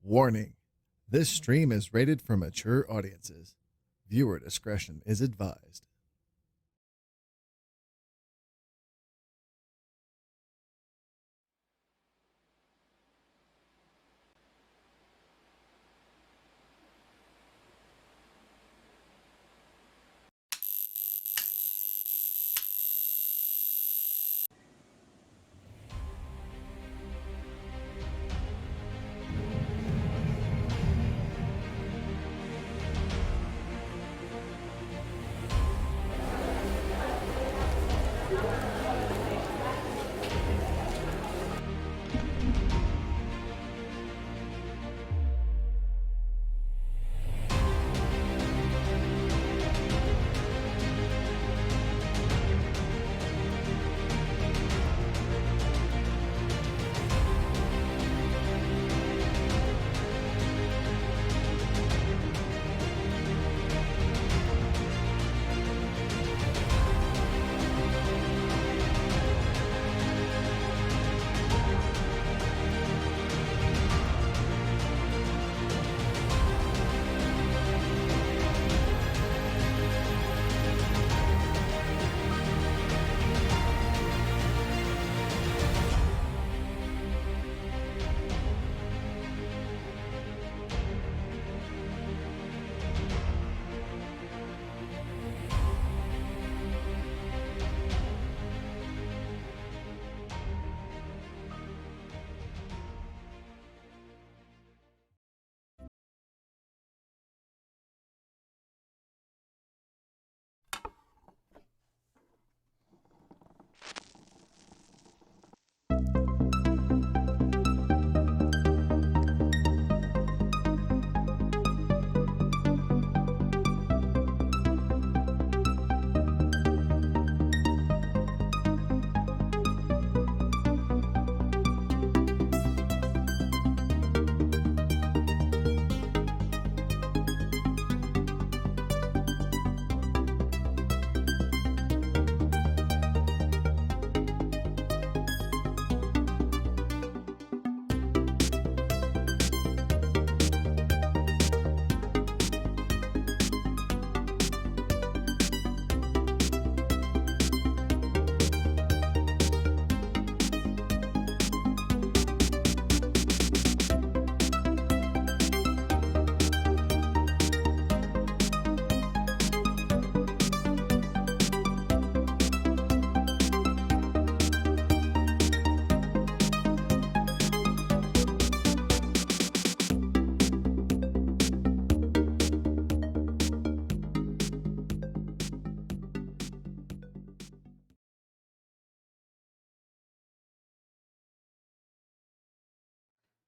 Warning: this stream is rated for mature audiences. Viewer discretion is advised.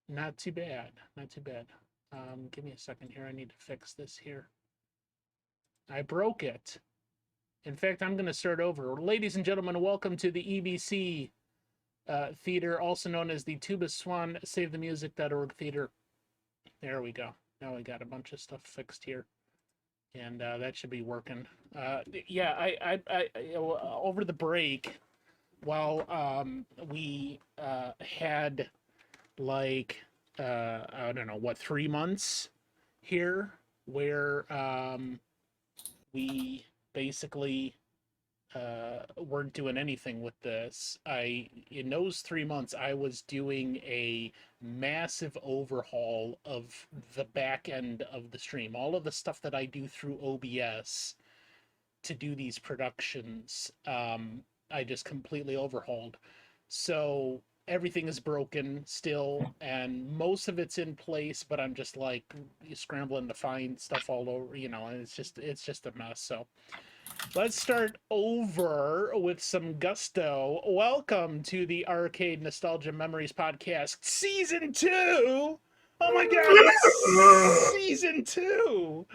Not too bad. Not too bad. Give me a second here. I need to fix this here. I broke it. In fact, I'm going to start over. Ladies and gentlemen, welcome to the EBC Theater, also known as the Tuba Swan Save the Music.org Theater. There we go. Now we got a bunch of stuff fixed here. And that should be working. Yeah, I over the break, while we had like I don't know what 3 months here where we basically weren't doing anything with this. In those 3 months I was doing a massive overhaul of the back end of the stream, all of the stuff that I do through OBS to do these productions. I just completely overhauled. So everything is broken still, and most of it's in place, but I'm just like scrambling to find stuff all over, and it's just a mess. So let's start over with some gusto. Welcome to the Arcade Nostalgia Memories Podcast, Season 2! Oh my god, it's Season 2!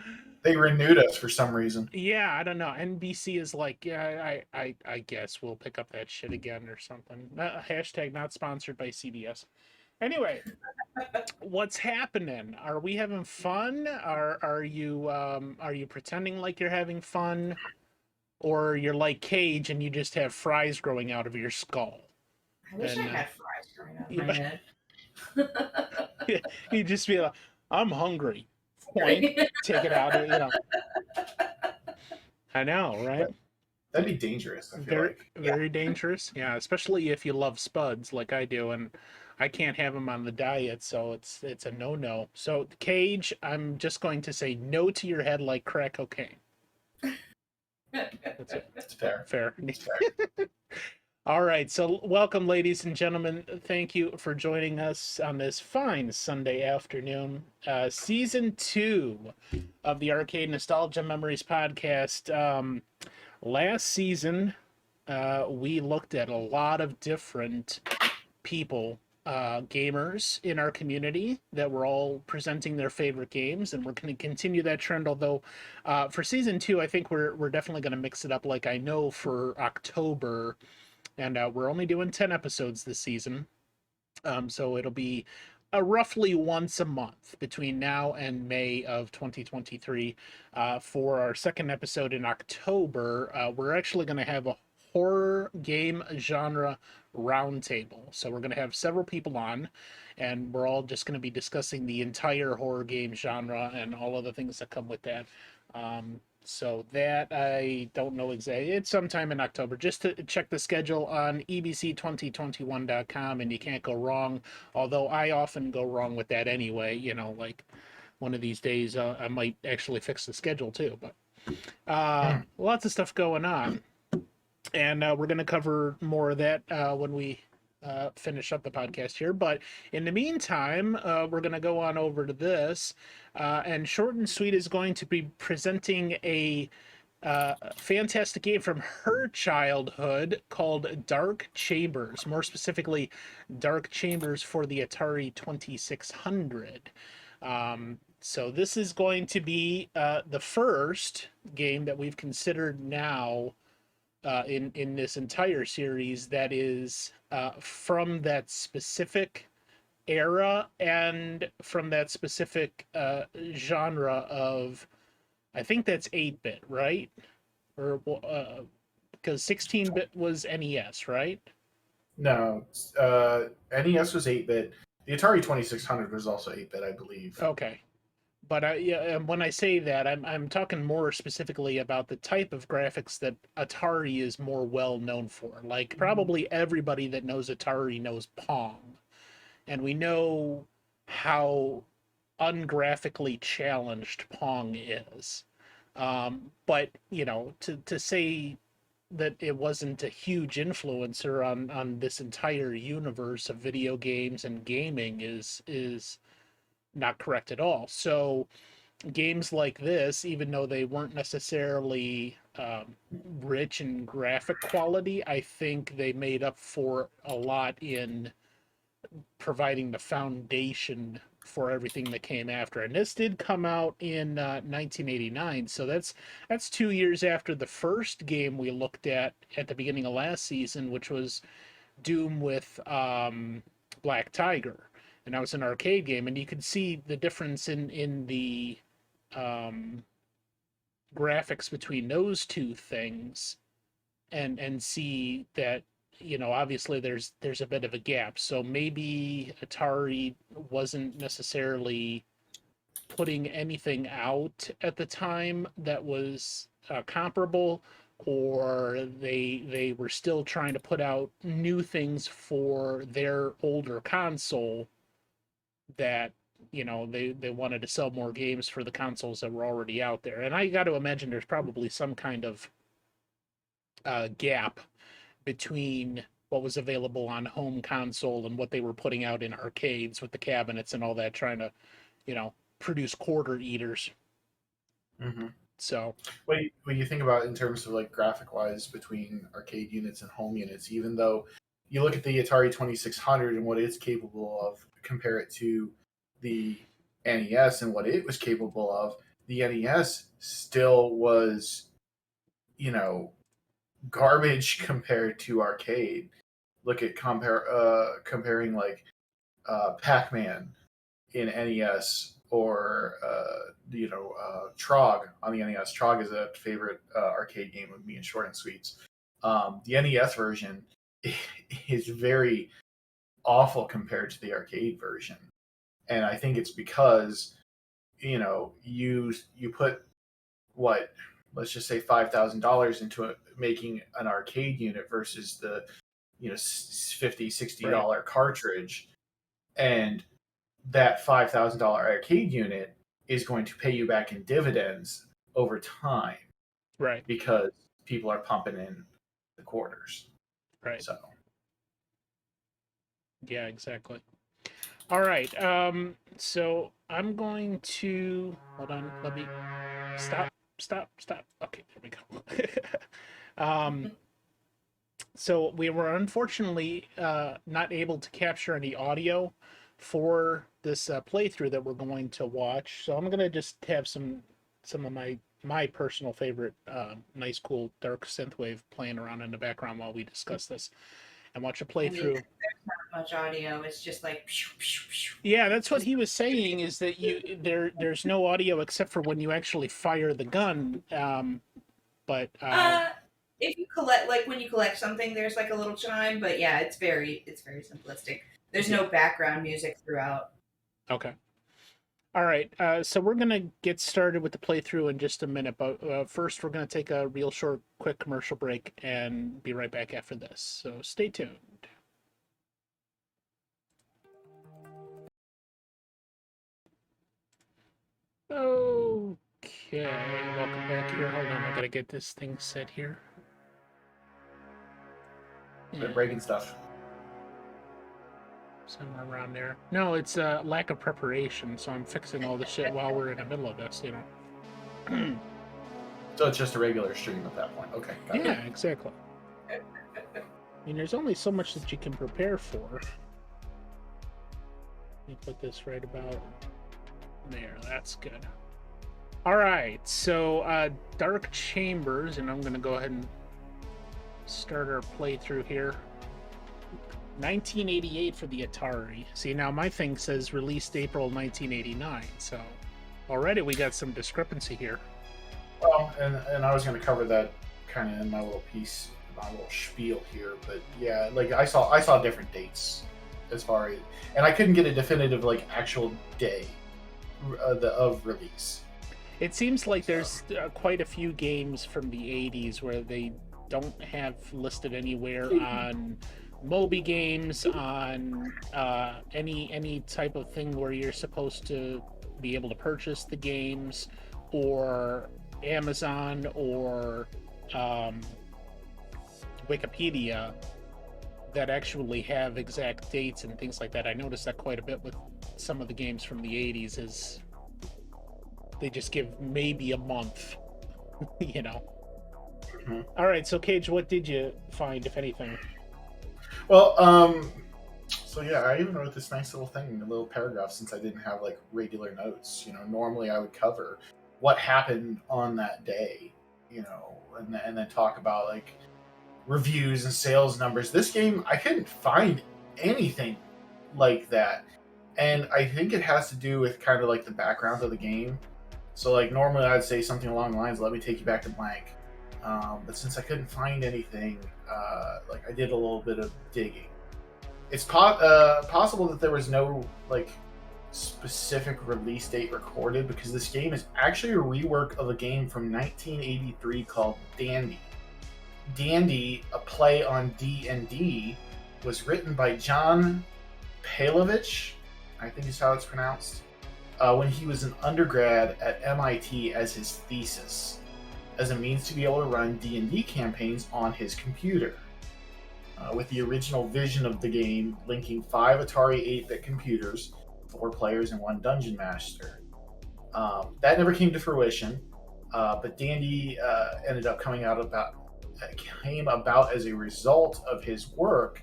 They renewed us for some reason. Yeah, I don't know. NBC is like, yeah, I guess we'll pick up that shit again or something. Hashtag not sponsored by CBS. Anyway, what's happening? Are we having fun? Are you pretending like you're having fun? Or you're like Cage and you just have fries growing out of your skull? I wish I had fries growing out of my head. He'd just be like, "I'm hungry." Point, take it out. I know, right? That'd be dangerous, I feel Very, like. very dangerous. Yeah, especially if you love spuds like I do, and I can't have them on the diet, so it's a no-no. So Cage, I'm just going to say no to your head like crack cocaine. That's it. It's fair. Fair. It's fair. All right, so welcome, ladies and gentlemen. Thank you for joining us on this fine Sunday afternoon. Season 2 of the Arcade Nostalgia Memories podcast. Last season, we looked at a lot of different people, gamers in our community that were all presenting their favorite games, and we're going to continue that trend. Although, for season 2, I think we're definitely going to mix it up. Like I know for October, and we're only doing 10 episodes this season, so it'll be roughly once a month between now and May of 2023. For our second episode in October, we're actually going to have a horror game genre roundtable. So we're going to have several people on, and we're all just going to be discussing the entire horror game genre and all of the things that come with that. So that I don't know exactly. It's sometime in October. Just to check the schedule on ebc2021.com, and you can't go wrong. Although I often go wrong with that anyway. Like one of these days I might actually fix the schedule too. But lots of stuff going on, and we're going to cover more of that when we finish up the podcast here. But in the meantime, we're going to go on over to this. And ShortnSweet is going to be presenting a fantastic game from her childhood called Dark Chambers. More specifically, Dark Chambers for the Atari 2600. So this is going to be the first game that we've considered now in this entire series that is from that specific era and from that specific genre of, I think that's 8-bit, right? Or because 16-bit was NES, right? No, NES was 8-bit. The Atari 2600 was also 8-bit, I believe. Okay. But yeah, when I say that, I'm talking more specifically about the type of graphics that Atari is more well known for. Like probably everybody that knows Atari knows Pong, and we know how ungraphically challenged Pong is. But to say that it wasn't a huge influencer on this entire universe of video games and gaming is not correct at all. So games like this, even though they weren't necessarily rich in graphic quality, I think they made up for a lot in providing the foundation for everything that came after. And this did come out in 1989, so that's 2 years after the first game we looked at the beginning of last season, which was Doom with Black Tiger, and that was an arcade game. And you could see the difference in the graphics between those two things, and see that obviously there's a bit of a gap. So maybe Atari wasn't necessarily putting anything out at the time that was comparable, or they were still trying to put out new things for their older console that they wanted to sell more games for the consoles that were already out there. And I got to imagine there's probably some kind of gap between what was available on home console and what they were putting out in arcades with the cabinets and all that, trying to produce quarter eaters. Mm-hmm. So when you think about it in terms of like graphic wise between arcade units and home units, even though you look at the Atari 2600 and what it's capable of, compare it to the NES and what it was capable of, the NES still was, garbage compared to arcade. Look at comparing like Pac-Man in NES or Trog on the NES. Trog is a favorite arcade game of me and ShortnSweet's. The NES version is very awful compared to the arcade version. And I think it's because, you put what, let's just say $5,000 into making an arcade unit versus the $50-$60 Right. cartridge, and that $5,000 arcade unit is going to pay you back in dividends over time Right. because people are pumping in the quarters. Right. So Yeah, exactly. All right. So I'm going to hold on. Let me stop. Stop. Okay, there we go. So we were unfortunately not able to capture any audio for this playthrough that we're going to watch. So I'm gonna just have some of my personal favorite nice cool dark synthwave playing around in the background while we discuss this and watch a I mean, playthrough. there's not much audio. It's just like. Yeah, that's what he was saying. Is that there's no audio except for when you actually fire the gun. But If you collect, like when you collect something, there's like a little chime, but yeah, it's very simplistic. There's no background music throughout. Okay. All right. So we're gonna get started with the playthrough in just a minute, but first we're gonna take a real short, quick commercial break and be right back after this. So stay tuned. Okay, welcome back here. Hold on, I gotta get this thing set here. they're breaking stuff. Somewhere around there. No, it's a lack of preparation, so I'm fixing all the shit while we're in the middle of this, you know. So it's just a regular stream at that point. Okay, got it. Yeah, exactly. I mean, there's only so much that you can prepare for. Let me put this right about there. That's good. All right, so Dark Chambers, and I'm going to go ahead and start our playthrough here. 1988 for the Atari. See, now my thing says released April 1989, so already we got some discrepancy here. Well, and I was going to cover that kind of in my little piece, my little spiel here, but yeah, like I saw different dates as far as, and I couldn't get a definitive like actual day of release. It seems like there's quite a few games from the 80s where they don't have listed anywhere on Moby Games, on any type of thing where you're supposed to be able to purchase the games, or Amazon, or Wikipedia, that actually have exact dates and things like that. I noticed that quite a bit with some of the games from the 80s, is they just give maybe a month, you know. Mm-hmm. All right, so Cage, what did you find, if anything? Well, so yeah, I even wrote this nice little thing, a little paragraph, since I didn't have like regular notes. Normally I would cover what happened on that day, and then talk about like reviews and sales numbers. This game, I couldn't find anything like that, and I think it has to do with kind of like the background of the game. So like normally I'd say something along the lines, "Let me take you back to blank," but since I couldn't find anything, like I did a little bit of digging. It's possible that there was no like specific release date recorded, because this game is actually a rework of a game from 1983 called Dandy. Dandy, a play on D&D, was written by John Palovich, I think is how it's pronounced, when he was an undergrad at MIT as his thesis, as a means to be able to run D&D campaigns on his computer. With the original vision of the game linking 5 Atari 8-bit computers, 4 players, and 1 dungeon master. That never came to fruition, but Dandy ended up came about as a result of his work,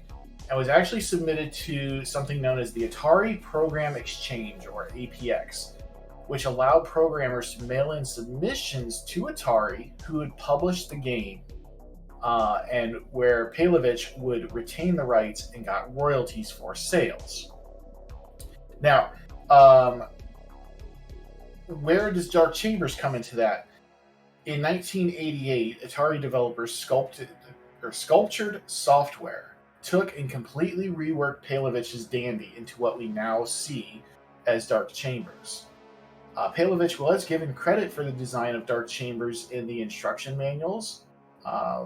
and was actually submitted to something known as the Atari Program Exchange, or APX, which allowed programmers to mail in submissions to Atari, who would publish the game, and where Palovich would retain the rights and got royalties for sales. Now, where does Dark Chambers come into that? In 1988, Atari developers sculptured software took and completely reworked Palevich's Dandy into what we now see as Dark Chambers. Palevich was given credit for the design of Dark Chambers in the instruction manuals,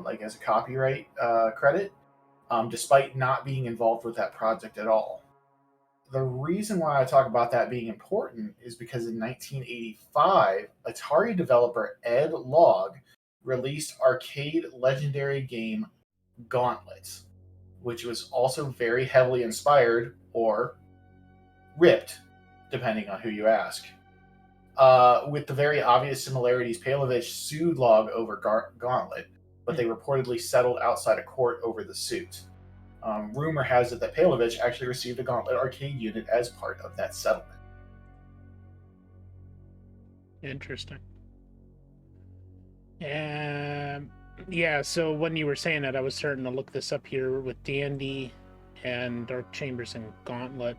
like as a copyright credit, despite not being involved with that project at all. The reason why I talk about that being important is because in 1985, Atari developer Ed Logg released arcade legendary game Gauntlet, which was also very heavily inspired or ripped, depending on who you ask. With the very obvious similarities, Palevich sued Logg over Gauntlet, but they reportedly settled outside of court over the suit. Rumor has it that Palevich actually received a Gauntlet arcade unit as part of that settlement. Interesting. Yeah, so when you were saying that, I was starting to look this up here with Dandy and Dark Chambers and Gauntlet.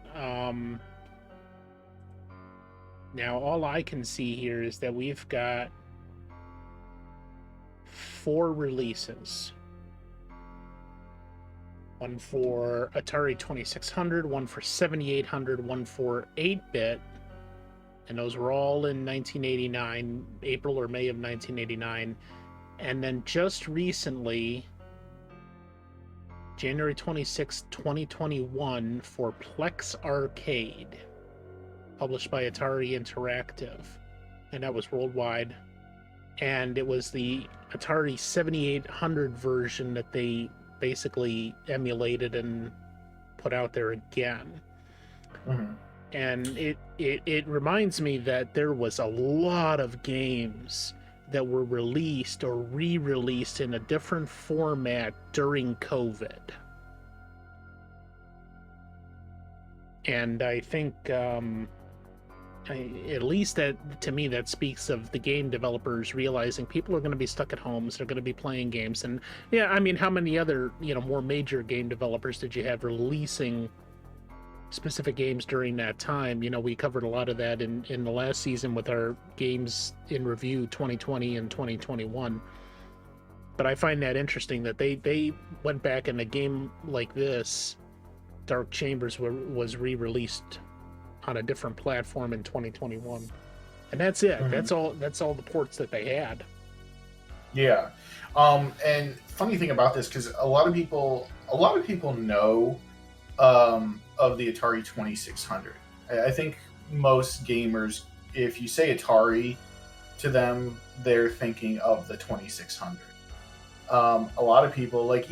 Now, all I can see here is that we've got 4 releases. One for Atari 2600, one for 7800, one for 8-bit, and those were all in 1989, April or May of 1989. And then just recently, January 26, 2021, for Plex Arcade, published by Atari Interactive, and that was worldwide. And it was the Atari 7800 version that they basically emulated and put out there again. Mm-hmm. And it reminds me that there was a lot of games that were released or re-released in a different format during COVID. And I think at least that, to me, that speaks of the game developers realizing people are going to be stuck at home, so they're going to be playing games. And yeah, I mean, how many other, more major game developers did you have releasing specific games during that time? We covered a lot of that in the last season with our games in review 2020 and 2021. But I find that interesting that they went back, and a game like this, Dark Chambers, was re-released on a different platform in 2021, and that's it. Mm-hmm. That's all the ports that they had. Yeah. And funny thing about this, because a lot of people know of the Atari 2600. I think most gamers, if you say Atari to them, they're thinking of the 2600. A lot of people, like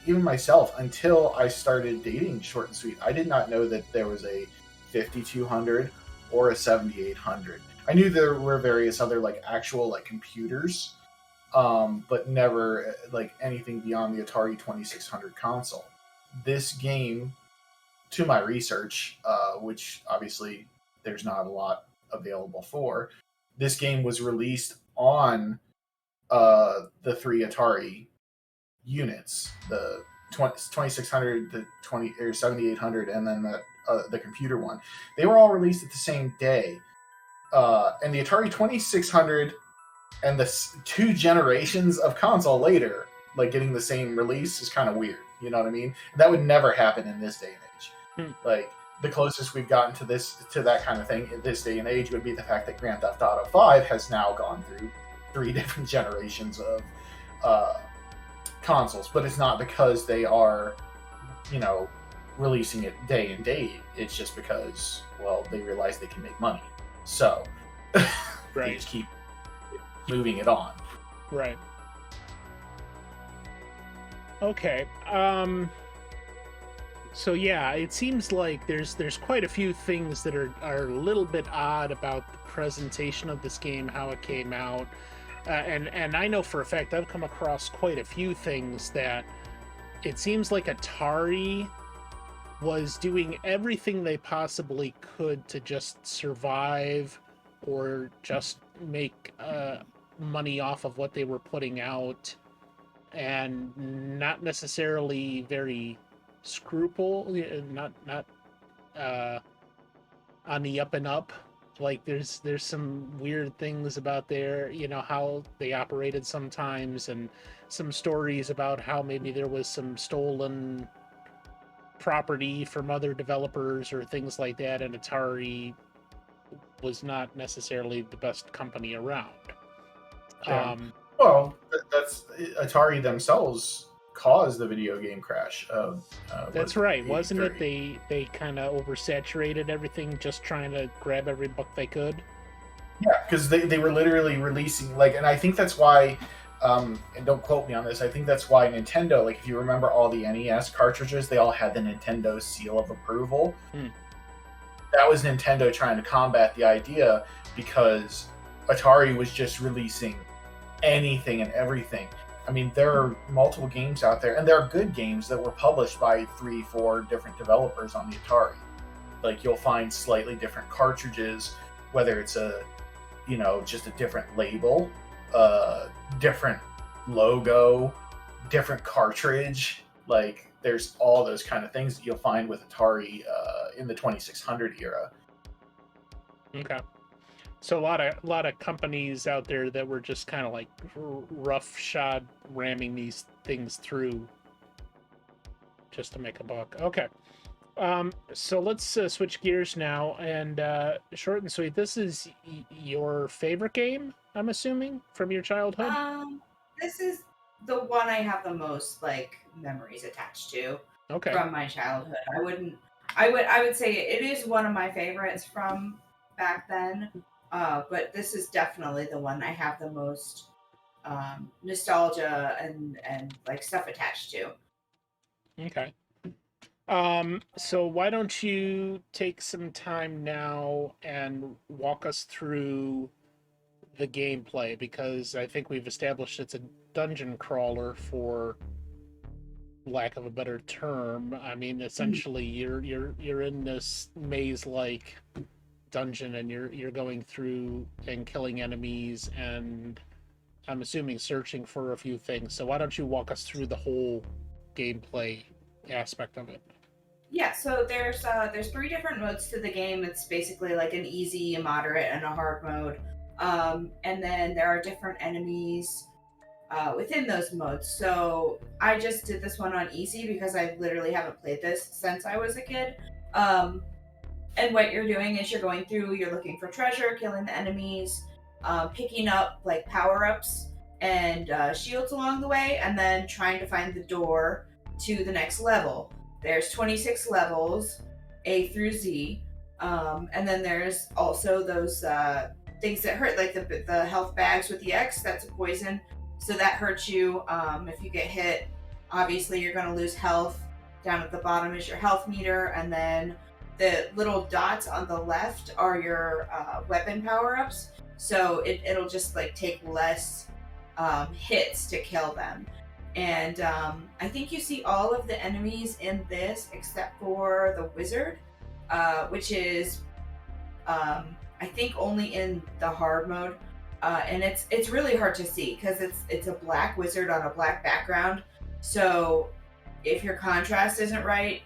even myself, until I started dating Short and Sweet, I did not know that there was a 5200 or a 7800. I knew there were various other actual computers, but never anything beyond the Atari 2600 console. This game, to my research, which obviously there's not a lot available for, this game was released on the 3 Atari units, the 2600, the 7800, and then the computer one. They were all released at the same day, and the Atari 2600 and the 2 generations of console later, getting the same release, is kind of weird. You know what I mean? That would never happen in this day and age. The closest we've gotten to that kind of thing in this day and age would be the fact that Grand Theft Auto 5 has now gone through 3 different generations of consoles, but it's not because they are, releasing it day and date. It's just because, well, they realize they can make money, so they just keep moving it on. Right. Okay. So yeah, it seems like there's quite a few things that are a little bit odd about the presentation of this game, how it came out. And I know for a fact I've come across quite a few things that it seems like Atari was doing everything they possibly could to just survive or just make money off of what they were putting out, and not necessarily very not on the up and up like there's some weird things about their, how they operated sometimes, and some stories about how maybe there was some stolen property from other developers or things like that, and Atari was not necessarily the best company around. Yeah. Well, that's Atari themselves caused the video game crash. That's right, wasn't it? They kind of oversaturated everything, just trying to grab every buck they could. Yeah, because they were literally releasing, like, and I think that's why, and don't quote me on this, I think that's why Nintendo, like, if you remember all the NES cartridges, they all had the Nintendo seal of approval. That was Nintendo trying to combat the idea, because Atari was just releasing anything and everything. I mean, there are multiple games out there, and there are good games that were published by 3-4 different developers on the Atari. Like, you'll find slightly different cartridges, whether it's just a different label, different logo, different cartridge. Like, there's all those kind of things that you'll find with Atari in the 2600 era. Okay. So a lot of companies out there that were just kind of like roughshod ramming these things through just to make a buck. Okay. So let's switch gears now, and Short and Sweet, this is your favorite game, I'm assuming, from your childhood? This is the one I have the most like memories attached to from my childhood. I would say it is one of my favorites from back then. But this is definitely the one I have the most nostalgia and like stuff attached to. Okay. So why don't you take some time now and walk us through the gameplay, because I think we've established it's a dungeon crawler, for lack of a better term. I mean, essentially you're in this maze-like dungeon, and you're going through and killing enemies, and I'm assuming searching for a few things. So why don't you walk us through the whole gameplay aspect of it? Yeah, so there's 3 different modes to the game. It's basically like an easy, a moderate, and a hard mode. And then there are different enemies within those modes. So I just did this one on easy because I literally haven't played this since I was a kid. And what you're doing is you're going through, you're looking for treasure, killing the enemies, picking up like power-ups and shields along the way, and then trying to find the door to the next level. There's 26 levels, A through Z, and then there's also those things that hurt, like the health bags with the X, that's a poison, so that hurts you. If you get hit, obviously you're going to lose health. Down at the bottom is your health meter, and then the little dots on the left are your weapon power-ups, so it'll just like take less hits to kill them. And I think you see all of the enemies in this except for the wizard, which is I think only in the hard mode, and it's really hard to see because it's a black wizard on a black background. So if your contrast isn't right,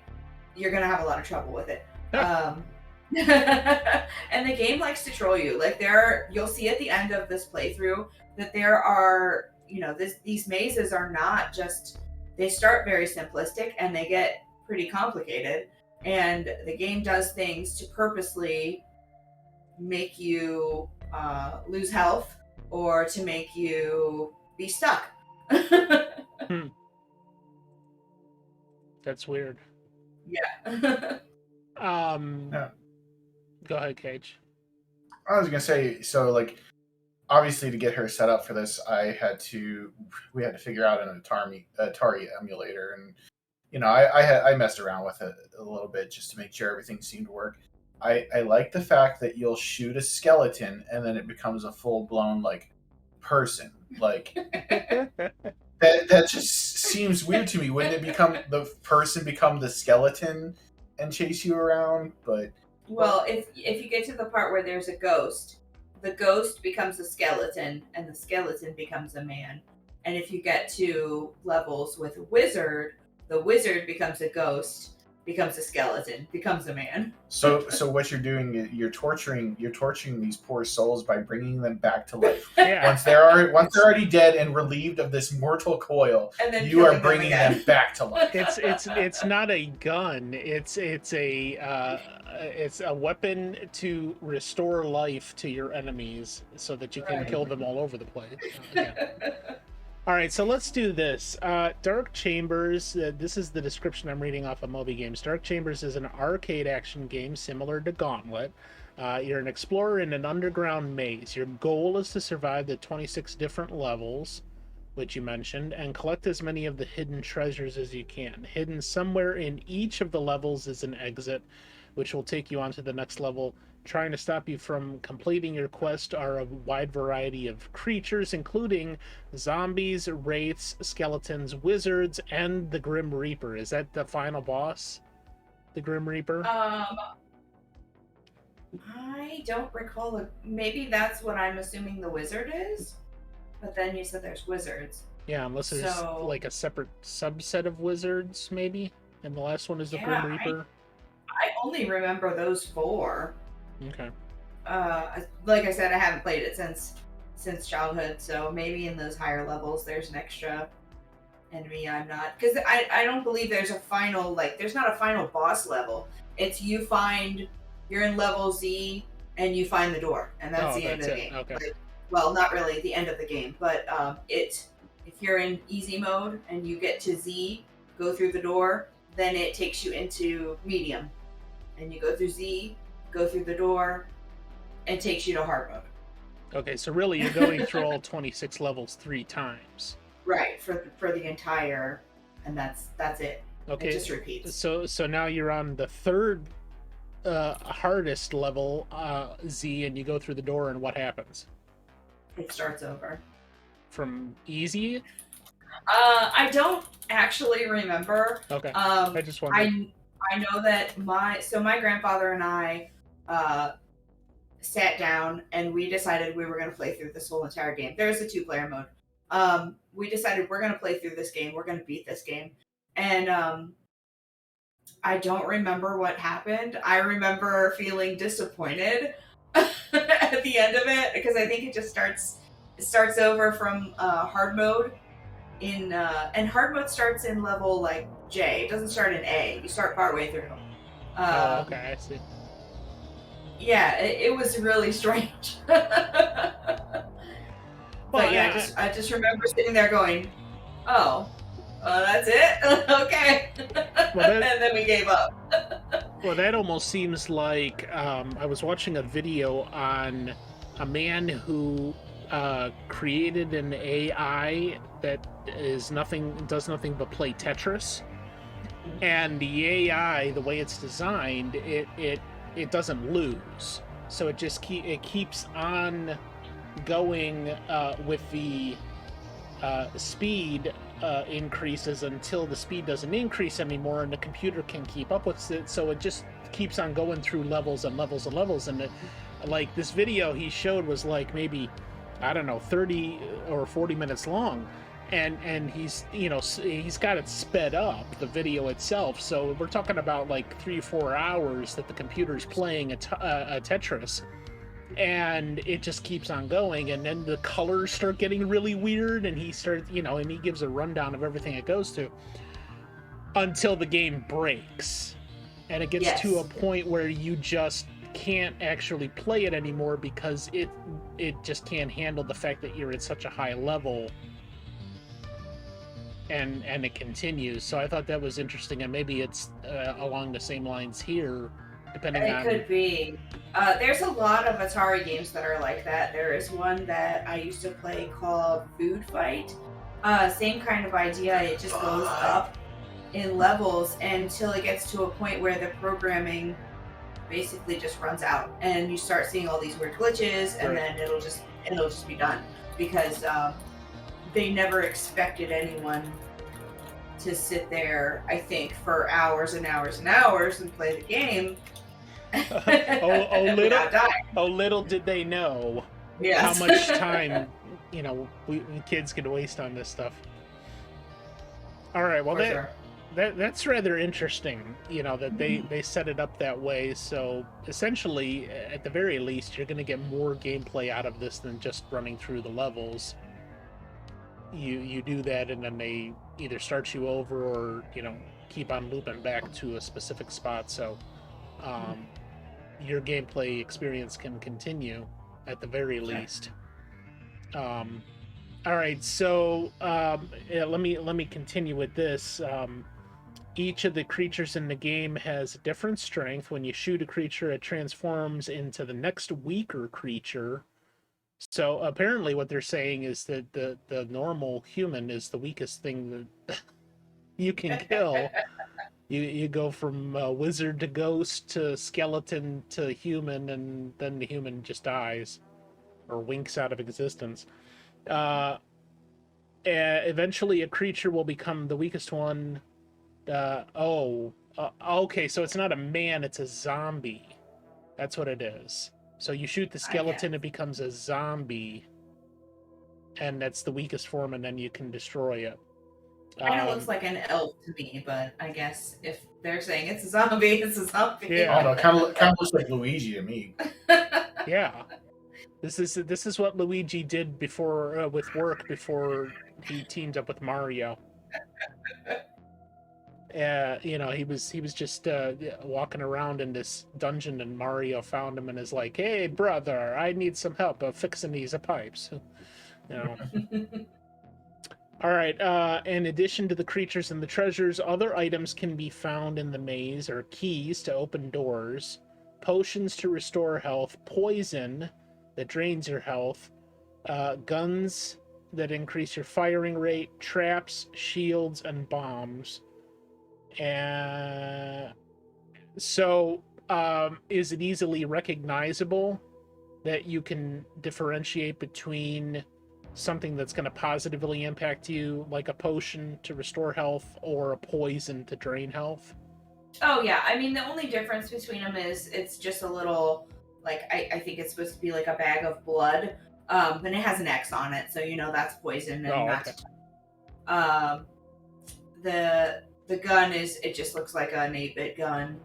you're gonna have a lot of trouble with it. And the game likes to troll you. Like you'll see at the end of this playthrough that there are, these mazes are not just, they start very simplistic and they get pretty complicated, and the game does things to purposely make you lose health or to make you be stuck. That's weird. Yeah. Yeah. Go ahead, Cage. I was gonna say, so like, obviously to get her set up for this, we had to figure out an Atari emulator, and I messed around with it a little bit just to make sure everything seemed to work. I like the fact that you'll shoot a skeleton and then it becomes a full blown like person. Like that just seems weird to me. Wouldn't it become the person become the skeleton and chase you around? But well, if you get to the part where there's a ghost, the ghost becomes a skeleton and the skeleton becomes a man. And if you get to levels with a wizard, the wizard becomes a ghost becomes a skeleton, becomes a man. So what you're doing is you're torturing these poor souls by bringing them back to life. Yeah. Once they're already dead and relieved of this mortal coil, And then you are killing them bringing again. them back to life. It's not a gun. It's a weapon to restore life to your enemies so that you can Right. kill them all over the place. Yeah. All right, so let's do this. Dark Chambers, this is the description I'm reading off of Moby Games. Dark Chambers is an arcade action game similar to Gauntlet. You're an explorer in an underground maze. Your goal is to survive the 26 different levels, which you mentioned, and collect as many of the hidden treasures as you can. Hidden somewhere in each of the levels is an exit, which will take you on to the next level. Trying to stop you from completing your quest are a wide variety of creatures, including zombies, wraiths, skeletons, wizards, and the Grim Reaper. Is that the final boss? The Grim Reaper? I don't recall. Maybe that's what I'm assuming the wizard is. But then you said there's wizards. Yeah, unless there's So- like a separate subset of wizards, maybe. And the last one is the Yeah, Grim Reaper. I only remember those 4. Okay. Like I said, I haven't played it since childhood, so maybe in those higher levels there's an extra enemy I'm not, because I don't believe there's a final, like, there's not a final boss level. It's you're in level Z and you find the door, and that's the end of the game. Okay. Like, well, not really the end of the game, but if you're in easy mode and you get to Z, go through the door, then it takes you into medium, and you go through Z, go through the door, and takes you to hard mode. Okay, so really you're going through all 26 levels 3 times. Right, for the entire, and that's it. Okay. It just repeats. So now you're on the third hardest level, Z, and you go through the door, and what happens? It starts over. From easy? I don't actually remember. Okay. I just wondered. I know that my grandfather and I sat down and we decided we were going to play through this whole entire game. There's a 2-player mode. We decided we're going to play through this game. We're going to beat this game. And I don't remember what happened. I remember feeling disappointed at the end of it, because I think it starts over from hard mode and hard mode starts in level like J. It doesn't start in A. You start partway through. Okay, I see. Yeah, it was really strange. But yeah, I just remember sitting there going, "Oh, that's it? Okay." And then we gave up. Well, that almost seems like I was watching a video on a man who created an AI that does nothing but play Tetris, and the AI, the way it's designed, it doesn't lose, so it just keeps on going with the speed increases until the speed doesn't increase anymore, and the computer can keep up with it, so it just keeps on going through levels and levels and levels. And like this video he showed was like maybe, I don't know, 30 or 40 minutes long, and he's got it sped up, the video itself, so we're talking about like 3-4 hours that the computer's playing a Tetris, and it just keeps on going, and then the colors start getting really weird, and he starts, and he gives a rundown of everything it goes to until the game breaks, and it gets to a point where you just can't actually play it anymore because it just can't handle the fact that you're at such a high level, and it continues. So I thought that was interesting, and maybe it's along the same lines here, depending on... It could be. There's a lot of Atari games that are like that. There is one that I used to play called Food Fight. Same kind of idea. It just goes up in levels until it gets to a point where the programming basically just runs out, and you start seeing all these weird glitches, and then it'll just be done, because they never expected anyone to sit there, I think, for hours and hours and hours and play the game. Little did they know how much time we kids could waste on this stuff. All right, well, that's rather interesting, that they set it up that way. So essentially, at the very least, you're going to get more gameplay out of this than just running through the levels. You do that, and then they either start you over or keep on looping back to a specific spot. So your gameplay experience can continue at the very least. All right, so yeah, let me continue with this. Each of the creatures in the game has a different strength. When you shoot a creature, it transforms into the next weaker creature. So apparently what they're saying is that the normal human is the weakest thing that you can kill. You go from wizard to ghost to skeleton to human, and then the human just dies or winks out of existence. Eventually a creature will become the weakest one. Okay, so it's not a man, it's a zombie. That's what it is. So you shoot the skeleton, it becomes a zombie, and that's the weakest form, and then you can destroy it. Kind of looks like an elf to me, but I guess if they're saying it's a zombie, it's a zombie. Yeah. I don't know. Kind of looks like Luigi to me. Yeah. This is what Luigi did before with work before he teamed up with Mario. He was just walking around in this dungeon, and Mario found him and is like, "Hey, brother, I need some help fixing these pipes." All right. In addition to the creatures and the treasures, other items can be found in the maze, or keys to open doors, potions to restore health, poison that drains your health, guns that increase your firing rate, traps, shields, and bombs. And so, is it easily recognizable that you can differentiate between something that's going to positively impact you, like a potion to restore health or a poison to drain health? Oh yeah, I mean the only difference between them is it's just a little, like I think it's supposed to be like a bag of blood, and it has an X on it, so that's poison and not. The gun it just looks like an 8-bit gun.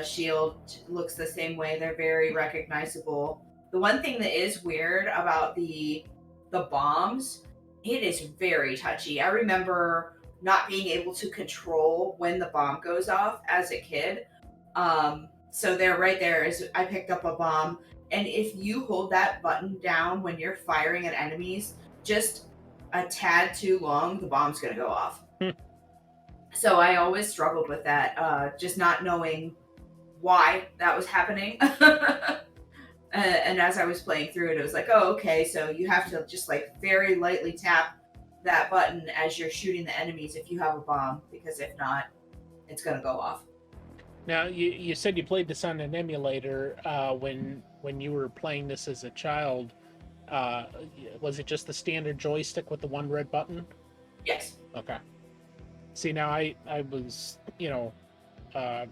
Shield looks the same way. They're very recognizable. The one thing that is weird about the bombs, it is very touchy. I remember not being able to control when the bomb goes off as a kid. So right there is I picked up a bomb, and if you hold that button down when you're firing at enemies just a tad too long, the bomb's gonna go off. So I always struggled with that, just not knowing why that was happening. And as I was playing through it, it was like, oh, okay, so you have to just like very lightly tap that button as you're shooting the enemies if you have a bomb, because if not, it's going to go off. Now, you said you played this on an emulator. When you were playing this as a child, was it just the standard joystick with the one red button? Yes. Okay. See, now I was, I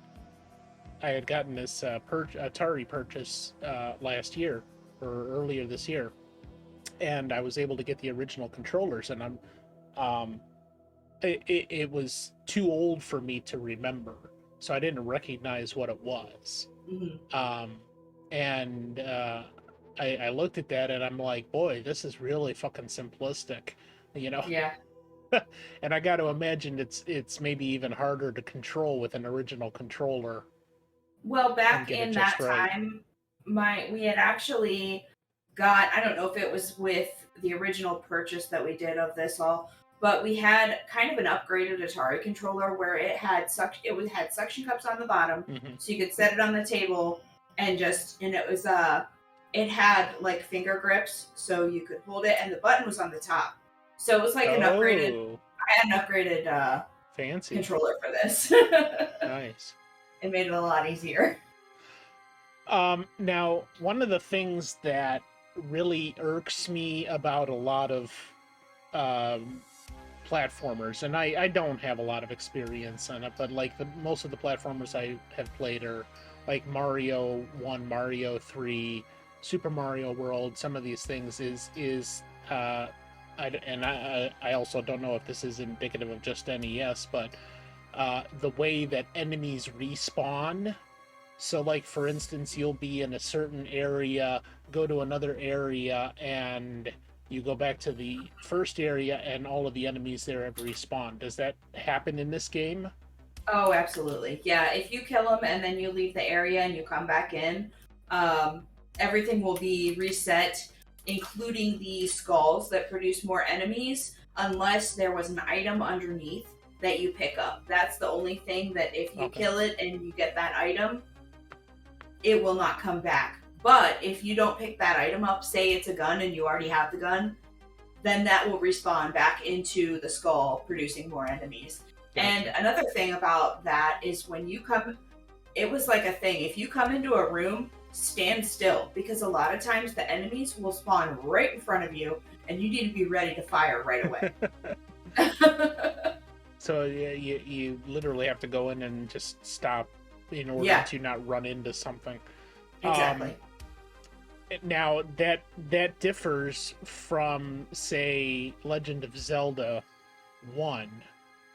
had gotten this Atari purchase last year or earlier this year, and I was able to get the original controllers, and it was too old for me to remember, so I didn't recognize what it was. Mm-hmm. I looked at that and I'm like, boy, this is really fucking simplistic, Yeah. And I got to imagine it's maybe even harder to control with an original controller. Well, back in that time, we had actually got, I don't know if it was with the original purchase that we did of this all, but we had kind of an upgraded Atari controller where it had suction cups on the bottom, so you could set it on the table and it had like finger grips, so you could hold it, and the button was on the top. So it was like an upgraded. I had an upgraded fancy controller for this. Nice. It made it a lot easier. Now, one of the things that really irks me about a lot of platformers, and I don't have a lot of experience on it, but like most of the platformers I have played are like Mario 1, Mario 3, Super Mario World. Some of these things I also don't know if this is indicative of just NES, but the way that enemies respawn. So, like, for instance, you'll be in a certain area, go to another area, and you go back to the first area, and all of the enemies there have respawned. Does that happen in this game? Oh, absolutely. Yeah, if you kill them and then you leave the area and you come back in, everything will be reset, including the skulls that produce more enemies, unless there was an item underneath that you pick up. That's the only thing that if you kill it and you get that item, it will not come back. But if you don't pick that item up, say it's a gun and you already have the gun, then that will respawn back into the skull, producing more enemies. Gotcha. And another thing about that is when you come, it was like a thing. If you come into a room, stand still, because a lot of times the enemies will spawn right in front of you and you need to be ready to fire right away. So you literally have to go in and just stop in order to not run into something. Exactly. Now that differs from, say, Legend of Zelda 1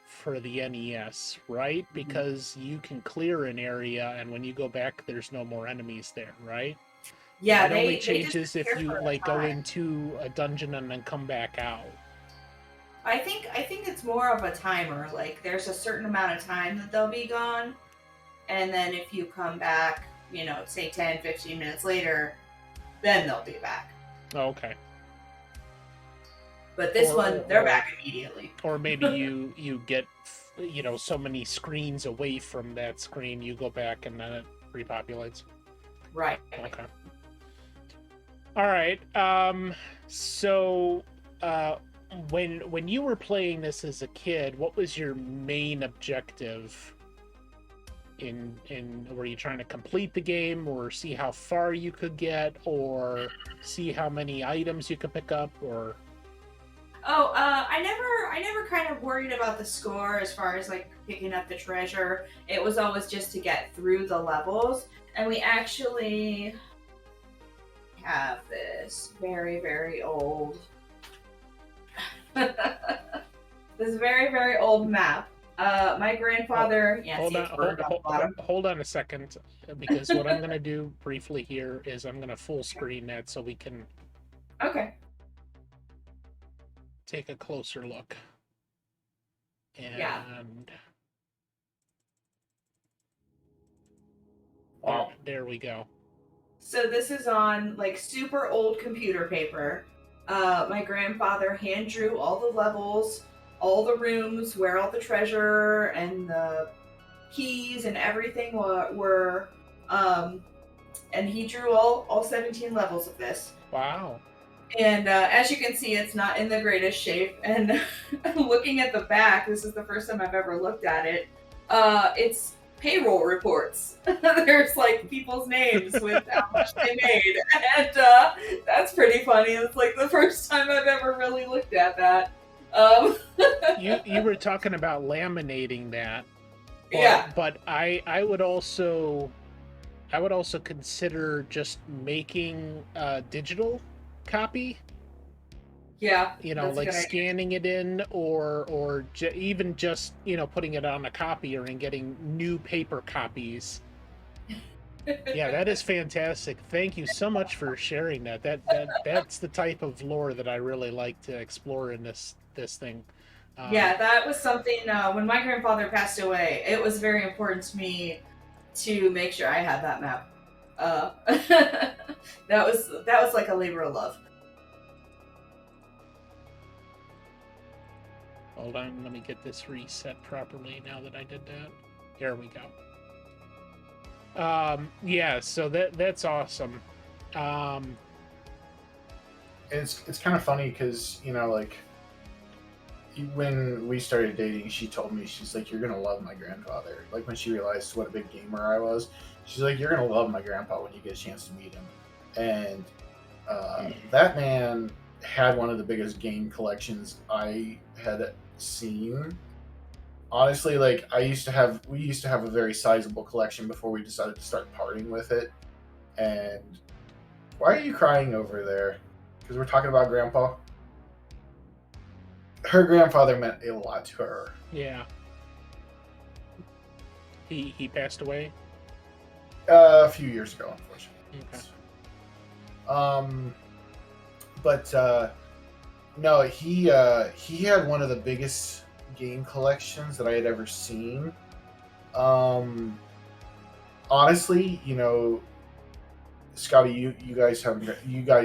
for the NES, right? Mm-hmm. Because you can clear an area, and when you go back, there's no more enemies there, right? Yeah, it only changes they if disappear you for a like go time. into a dungeon and then come back out. I think it's more of a timer. Like there's a certain amount of time that they'll be gone, and then if you come back, say 10, 15 minutes later, then they'll be back. Oh, okay. But this one, they're back immediately. Or maybe you get so many screens away from that screen, you go back and then it repopulates. Right. Okay. All right. So when you were playing this as a kid, what was your main objective? Were you trying to complete the game, or see how far you could get, or see how many items you could pick up, or? Oh, I never kind of worried about the score as far as like picking up the treasure. It was always just to get through the levels. And we actually have this very, very old, this very, very old map. My grandfather, hold on a second, because what I'm going to do briefly here is I'm going to full screen that so we can take a closer look. And there we go. So this is on like super old computer paper. My grandfather hand drew all the levels, all the rooms where all the treasure and the keys and everything were and he drew all 17 levels of this. Wow. And as you can see, it's not in the greatest shape. And looking at the back, this is the first time I've ever looked at it. It's payroll reports. There's like people's names with how much they made, and that's pretty funny. It's like the first time I've ever really looked at that. You were talking about laminating that. But I would also consider just making a digital copy. Yeah. Like scanning it in, or even just putting it on a copier and getting new paper copies. Yeah, that is fantastic. Thank you so much for sharing that. That's the type of lore that I really like to explore in this thing. Yeah, that was something when my grandfather passed away, it was very important to me to make sure I had that map. That was like a labor of love. Hold on, let me get this reset properly now that I did that. There we go. Yeah, so that's awesome. It's kind of funny because like when we started dating, she told me, she's like, "You're gonna love my grandfather." Like when she realized what a big gamer I was, she's like, "You're gonna love my grandpa when you get a chance to meet him." And that man had one of the biggest game collections I had seen. Honestly, like we used to have a very sizable collection before we decided to start parting with it. And why are you crying over there? Because we're talking about Grandpa. Her grandfather meant a lot to her. Yeah. He passed away. A few years ago, unfortunately. Okay. But no, he had one of the biggest game collections that I had ever seen. Honestly, Scotty, you guys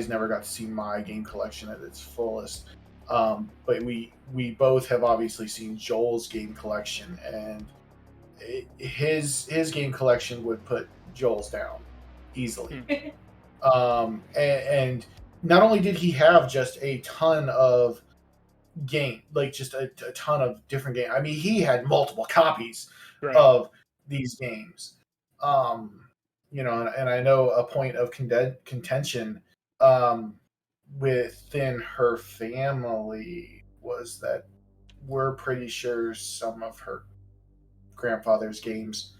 never got to see my game collection at its fullest. But we both have obviously seen Joel's game collection, and his game collection would put Joel's down easily. And not only did he have just a ton of just a ton of different games. I mean, he had multiple copies of these games. And I know a point of contention within her family was that we're pretty sure some of her grandfather's games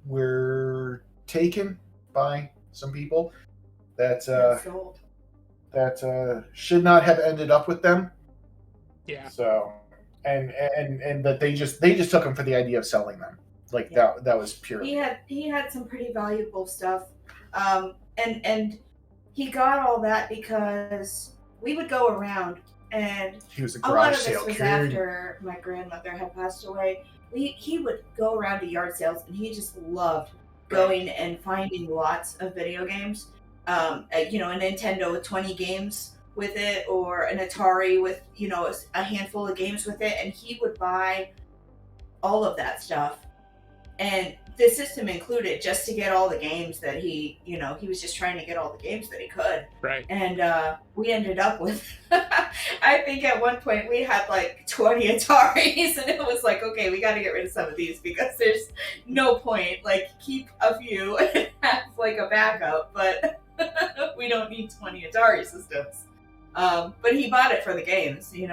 were taken by some people that should not have ended up with them. Yeah. So and that they just took them for the idea of selling them. Like that was pure. He had some pretty valuable stuff, and he got all that because we would go around, and he was a lot garage of sale this was kid. after my grandmother had passed away. He would go around to yard sales, and he just loved going and finding lots of video games. A Nintendo with 20 games with it, or an Atari with a handful of games with it, and he would buy all of that stuff. And the system included just to get all the games that he was just trying to get all the games that he could. Right. And we ended up with, I think at one point we had like 20 Ataris, and it was like, okay, we got to get rid of some of these because there's no point. Like, keep a few and have like a backup, but we don't need 20 Atari systems. But he bought it for the games. He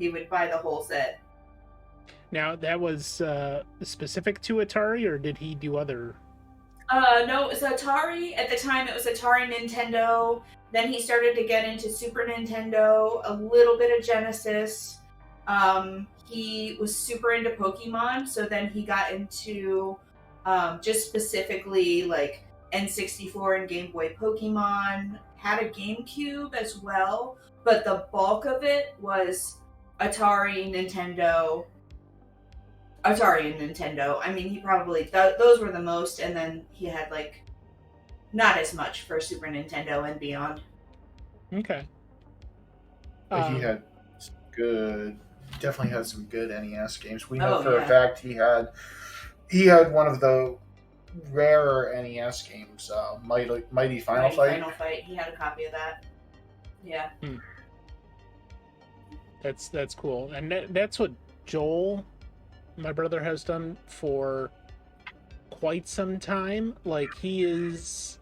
would buy the whole set. Now, that was specific to Atari, or did he do other? No, it was Atari. At the time, it was Atari, Nintendo. Then he started to get into Super Nintendo, a little bit of Genesis. He was super into Pokemon, so then he got into just specifically like N64 and Game Boy Pokemon. Had a GameCube as well, but the bulk of it was Atari and Nintendo. I mean, he probably those were the most, and then he had like not as much for Super Nintendo and beyond. Okay. But he had definitely had some good NES games. We know a fact he had one of the rarer NES games, Mighty Final Fight. Final Fight. He had a copy of that. Yeah. That's cool, and that's what Joel, my brother, has done for quite some time. Like, he is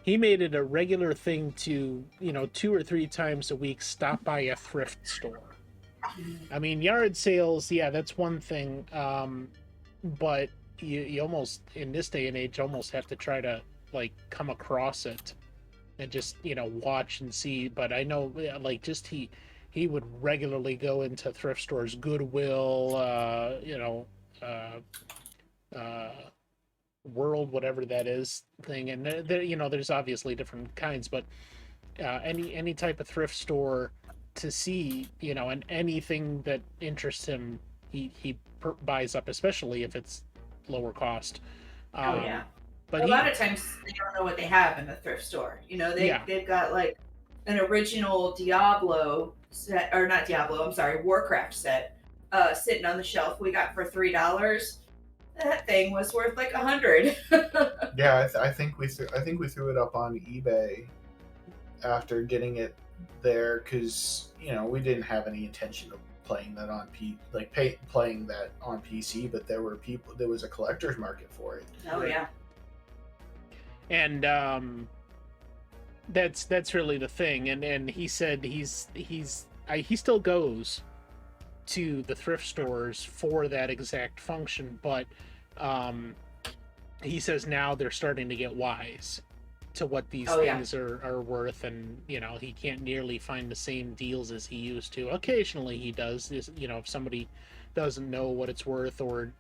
he made it a regular thing to 2 or 3 times a week stop by a thrift store. I mean, yard sales, that's one thing, but you almost, in this day and age, almost have to try to like come across it and just watch and see. But I know, like, just he would regularly go into thrift stores, Goodwill, World, whatever that is, thing, and there's obviously different kinds, but any type of thrift store to see, and anything that interests him, he buys up, especially if it's lower cost. But a lot of times they don't know what they have in the thrift store. They've got like an original Diablo set, or not Diablo, I'm sorry, Warcraft set, sitting on the shelf we got for $3. That thing was worth like $100. Yeah, I think we threw it up on eBay after getting it there because we didn't have any intention of playing that on playing that on PC, but there was a collector's market for it. Oh yeah. And that's really the thing. And he said he still goes to the thrift stores for that exact function, but he says now they're starting to get wise to what these things are worth, and he can't nearly find the same deals as he used to. Occasionally he does, if somebody doesn't know what it's worth, or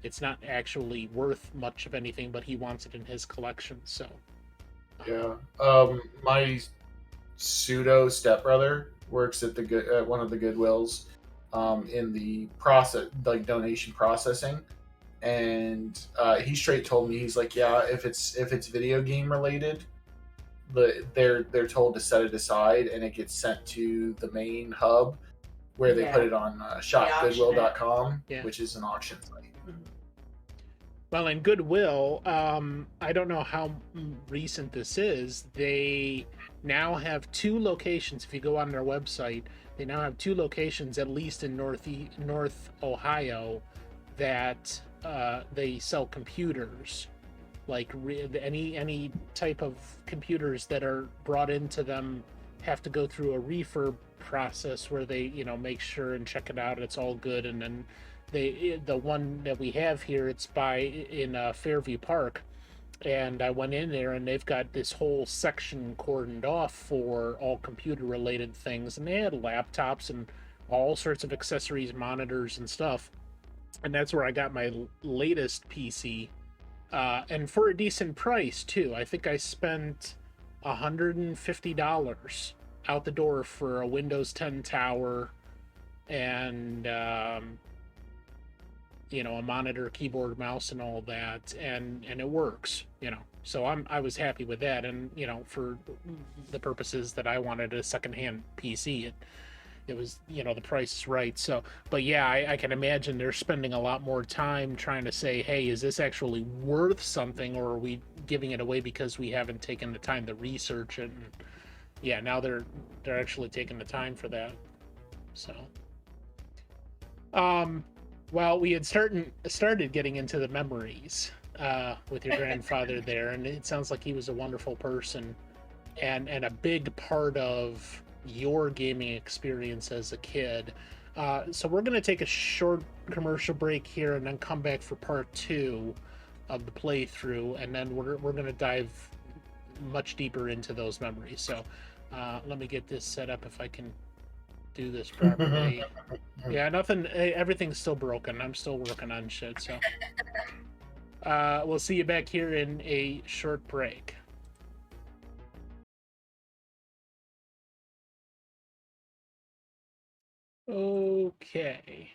it's not actually worth much of anything, but he wants it in his collection. So Yeah. My pseudo stepbrother works at at one of the Goodwills, in the process, like donation processing, and he straight told me, he's like, yeah, if it's video game related, they're told to set it aside, and it gets sent to the main hub where they put it on shopgoodwill.com, Yeah. which is an auction site. Well, in Goodwill, I don't know how recent this is. They now have 2 locations. If you go on their website, they now have 2 locations, at least in North Ohio, that they sell computers. Like any type of computers that are brought into them have to go through a refurb process where they make sure and check it out, it's all good, and then the one that we have here, it's in Fairview Park, and I went in there and they've got this whole section cordoned off for all computer related things, and they had laptops and all sorts of accessories, monitors and stuff, and that's where I got my latest PC, and for a decent price too. I think I spent $150 out the door for a Windows 10 tower and a monitor, keyboard, mouse, and all that, and it works, So I was happy with that, and for the purposes that I wanted a secondhand PC, it was the price is right. So, but yeah, I can imagine they're spending a lot more time trying to say, hey, is this actually worth something, or are we giving it away because we haven't taken the time to research it? And yeah, now they're actually taking the time for that. So, well, we had started getting into the memories with your grandfather there, and it sounds like he was a wonderful person and a big part of your gaming experience as a kid. So we're going to take a short commercial break here and then come back for part 2 of the playthrough, and then we're going to dive much deeper into those memories. So let me get this set up if I can do this properly. Yeah, everything's still broken. I'm still working on shit, so we'll see you back here in a short break. Okay,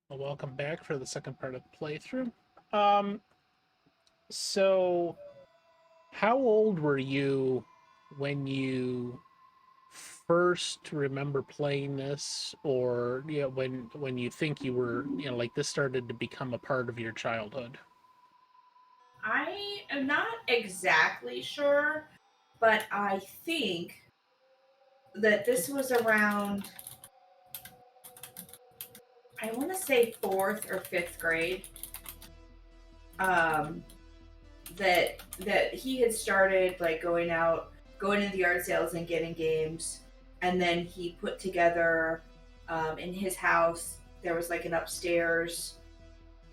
well, welcome back for the second part of the playthrough. So how old were you when you first remember playing this, or when you think you were like this started to become a part of your childhood? I am not exactly sure, but I think that this was around, I want to say 4th or 5th grade. That he had started like going into the yard sales and getting games, and then he put together in his house there was like an upstairs,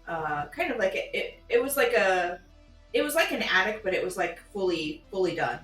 kind of like it was like an attic, but it was like fully done,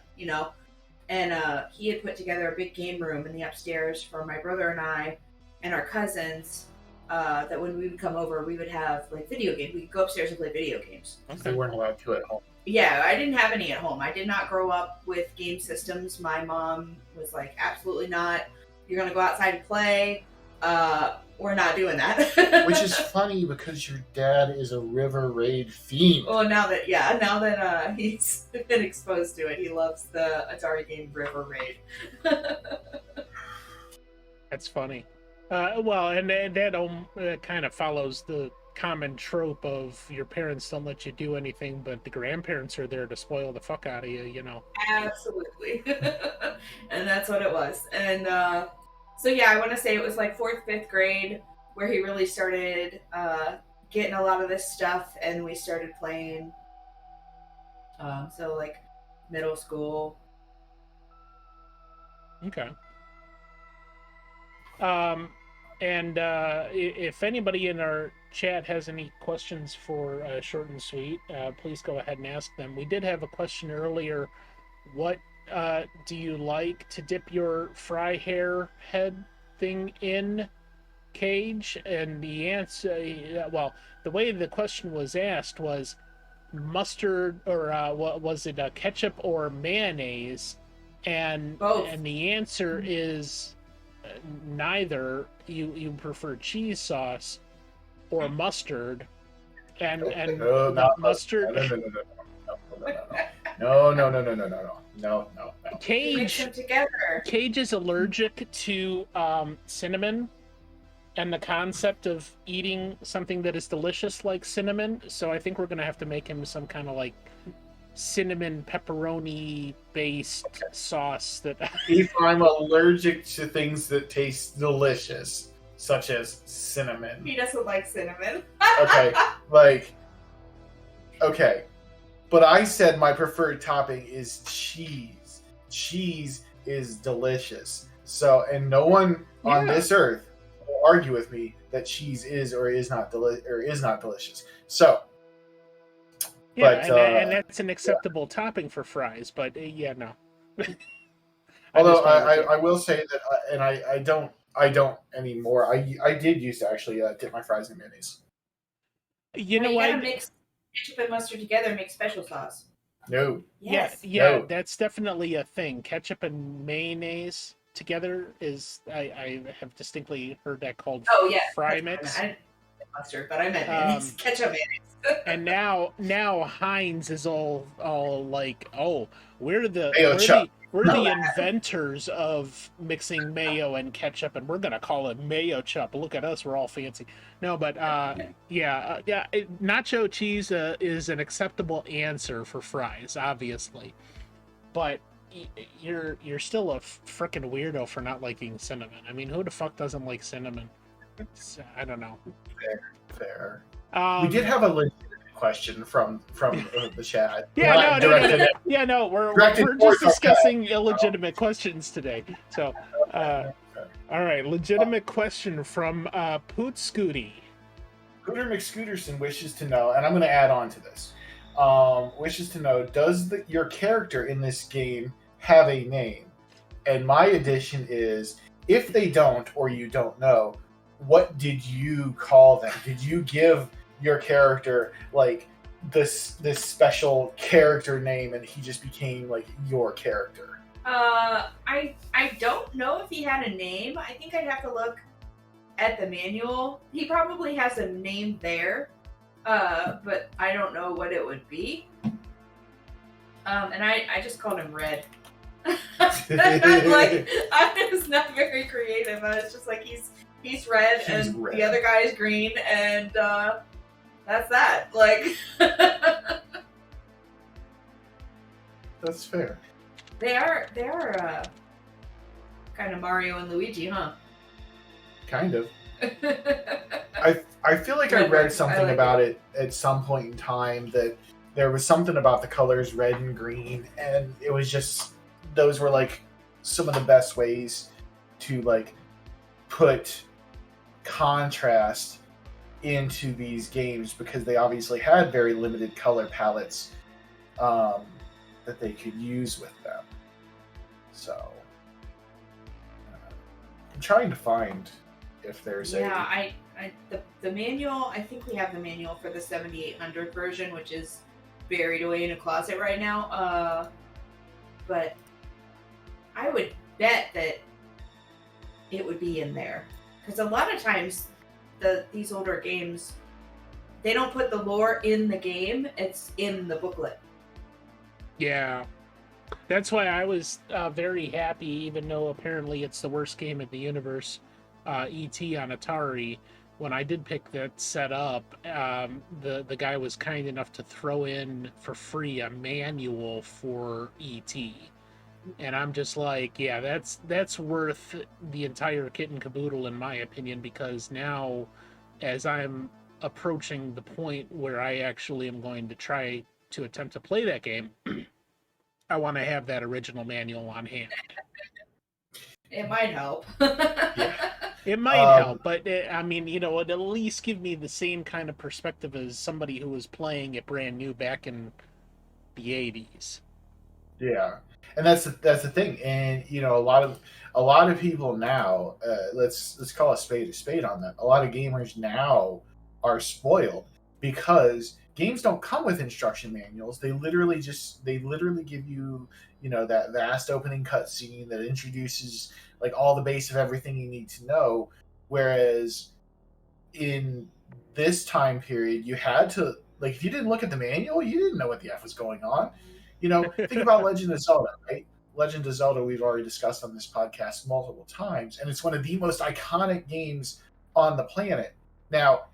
and he had put together a big game room in the upstairs for my brother and I and our cousins, that when we would come over, we would have like video games. We could go upstairs and play video games. They weren't allowed to at home. Yeah, I didn't have any at home. I did not grow up with game systems. My mom was like, absolutely not. You're going to go outside and play. We're not doing that. Which is funny because your dad is a River Raid fiend. Well, now that he's been exposed to it, he loves the Atari game River Raid. That's funny. Well, and that kind of follows the common trope of your parents don't let you do anything, but the grandparents are there to spoil the fuck out of you, Absolutely. And that's what it was. And so yeah, I want to say it was like 4th, 5th grade where he really started getting a lot of this stuff, and we started playing. So like middle school. Okay. And if anybody in our chat has any questions for Short and Sweet, please go ahead and ask them. We did have a question earlier. What do you like to dip your fry hair head thing in? Cage? And the answer, well, the way the question was asked was mustard or what was it, ketchup or mayonnaise? Both. And the answer is neither. You prefer cheese sauce or mustard, and No, the not mustard. No. Mix them together. Cage is allergic to cinnamon and the concept of eating something that is delicious like cinnamon. So I think we're gonna have to make him some kind of like cinnamon pepperoni based sauce that. If I'm allergic to things that taste delicious, such as cinnamon. He doesn't like cinnamon. Okay, like, okay. But I said my preferred topping is cheese. Cheese is delicious. So, and no one on Yeah. this earth will argue with me that cheese is or is not delicious. So, Yeah, but, and that's an acceptable topping for fries, but yeah, no. although just went with I will say that, and I don't anymore. I did used to actually dip my fries in mayonnaise. you know You what? gotta mix ketchup and mustard together and make special sauce. No, Yes. Yeah, No. that's definitely a thing. Ketchup and mayonnaise together is I have distinctly heard that called Oh yeah. fry that's what mix. I meant mustard, but I meant mayonnaise. Ketchup mayonnaise. And now Heinz is all like, oh, we're the Mayo chup. we're the inventors of mixing mayo and ketchup, and we're gonna call it mayo chup. Look at us, we're all fancy. No, but nacho cheese is an acceptable answer for fries, obviously, but you're still a freaking weirdo for not liking cinnamon. I mean, who the fuck doesn't like cinnamon? I don't know. Fair. Um, We did have a legitimate question from the chat. Yeah, Not no. directed at- Yeah, no, we're Directed just towards our discussing illegitimate questions today. So, all right, legitimate question from Poot Scooty. Scooter McScooterson wishes to know, and I'm going to add on to this. Wishes to know, does your character in this game have a name? And my addition is, if they don't or you don't know, what did you call them? Did you give your character like this special character name, and he just became like your character? I don't know if he had a name. I think I'd have to look at the manual. He probably has a name there, but I don't know what it would be. And I just called him Red. Like, I was not very creative. I was just like, he's red and red. the other guy is green, and that's that. Like, That's fair. they are kind of Mario and Luigi, huh? Kind of. I feel like I Yeah, read I something like about it at some point in time, that there was something about the colors red and green, and it was just, those were like some of the best ways to like put contrast into these games, because they obviously had very limited color palettes that they could use with them. So I'm trying to find if there's Yeah, the manual. I think we have the manual for the 7800 version, which is buried away in a closet right now. But I would bet that it would be in there, because a lot of times these older games, they don't put the lore in the game; it's in the booklet. Yeah, that's why I was very happy, even though apparently it's the worst game in the universe, E.T. on Atari. When I did pick that set up, the guy was kind enough to throw in for free a manual for E.T. And I'm just like, yeah, that's worth the entire kit and caboodle, in my opinion, because now, as I'm approaching the point where I actually am going to try to attempt to play that game, I want to have that original manual on hand. It might help. It might help, but I mean, it'll at least give me the same kind of perspective as somebody who was playing it brand new back in the 80s. Yeah, and that's the thing, and a lot of people now, let's call a spade on that. A lot of gamers now are spoiled because games don't come with instruction manuals. They literally give you that vast opening cutscene that introduces like all the base of everything you need to know, whereas in this time period, you had to like if you didn't look at the manual, you didn't know what the f was going on. Think about Legend of Zelda, right? Legend of Zelda we've already discussed on this podcast multiple times, and it's one of the most iconic games on the planet. Now,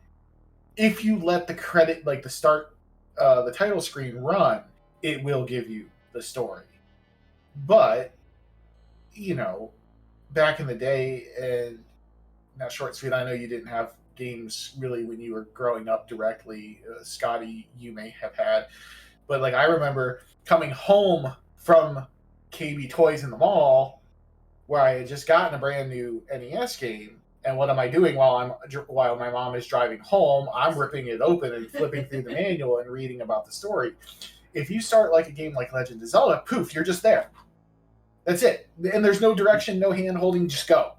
if you let the credit, like the title screen run, it will give you the story. But you know, back in the day, and now ShortnSweet, I know you didn't have games really when you were growing up directly. Scotty, you may have had, but like I remember coming home from KB Toys in the mall, where I had just gotten a brand new NES game, and what am I doing while my mom is driving home? I'm ripping it open and flipping through the manual and reading about the story. If you start like a game like Legend of Zelda, poof, you're just there. That's it, and there's no direction, no hand holding. Just go.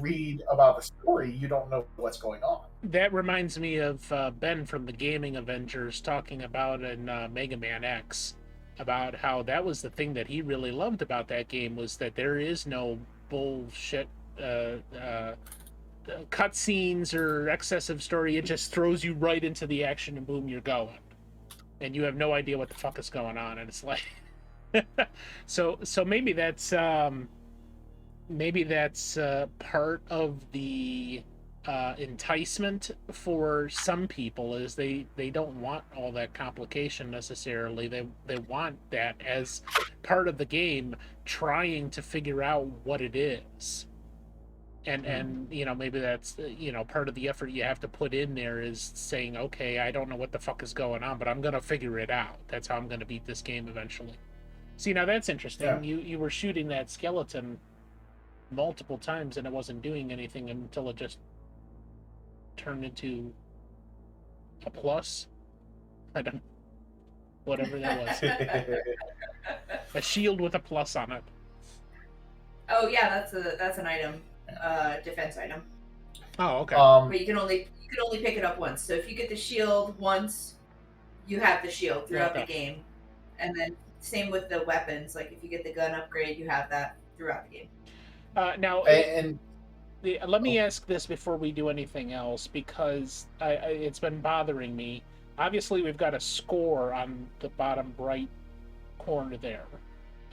Read about the story, you don't know what's going on. That reminds me of Ben from the Gaming Avengers talking about in Mega Man X, about how that was the thing that he really loved about that game, was that there is no bullshit cutscenes or excessive story. It just throws you right into the action and boom, you're going. And you have no idea what the fuck is going on. And it's like... so maybe that's... part of the enticement for some people, is they don't want all that complication necessarily. They want that as part of the game, trying to figure out what it is. And maybe that's part of the effort you have to put in there, is saying, okay, I don't know what the fuck is going on, but I'm gonna figure it out. That's how I'm gonna beat this game eventually. See, now that's interesting. Yeah. You were shooting that skeleton multiple times and it wasn't doing anything until it just turned into a plus. I don't, whatever that was. A shield with a plus on it. Oh yeah, that's an item, defense item. Oh, okay. But you can only pick it up once. So if you get the shield once, you have the shield throughout the game, and then same with the weapons. Like if you get the gun upgrade, you have that throughout the game. Let me ask this before we do anything else, because it's been bothering me. Obviously, we've got a score on the bottom right corner there.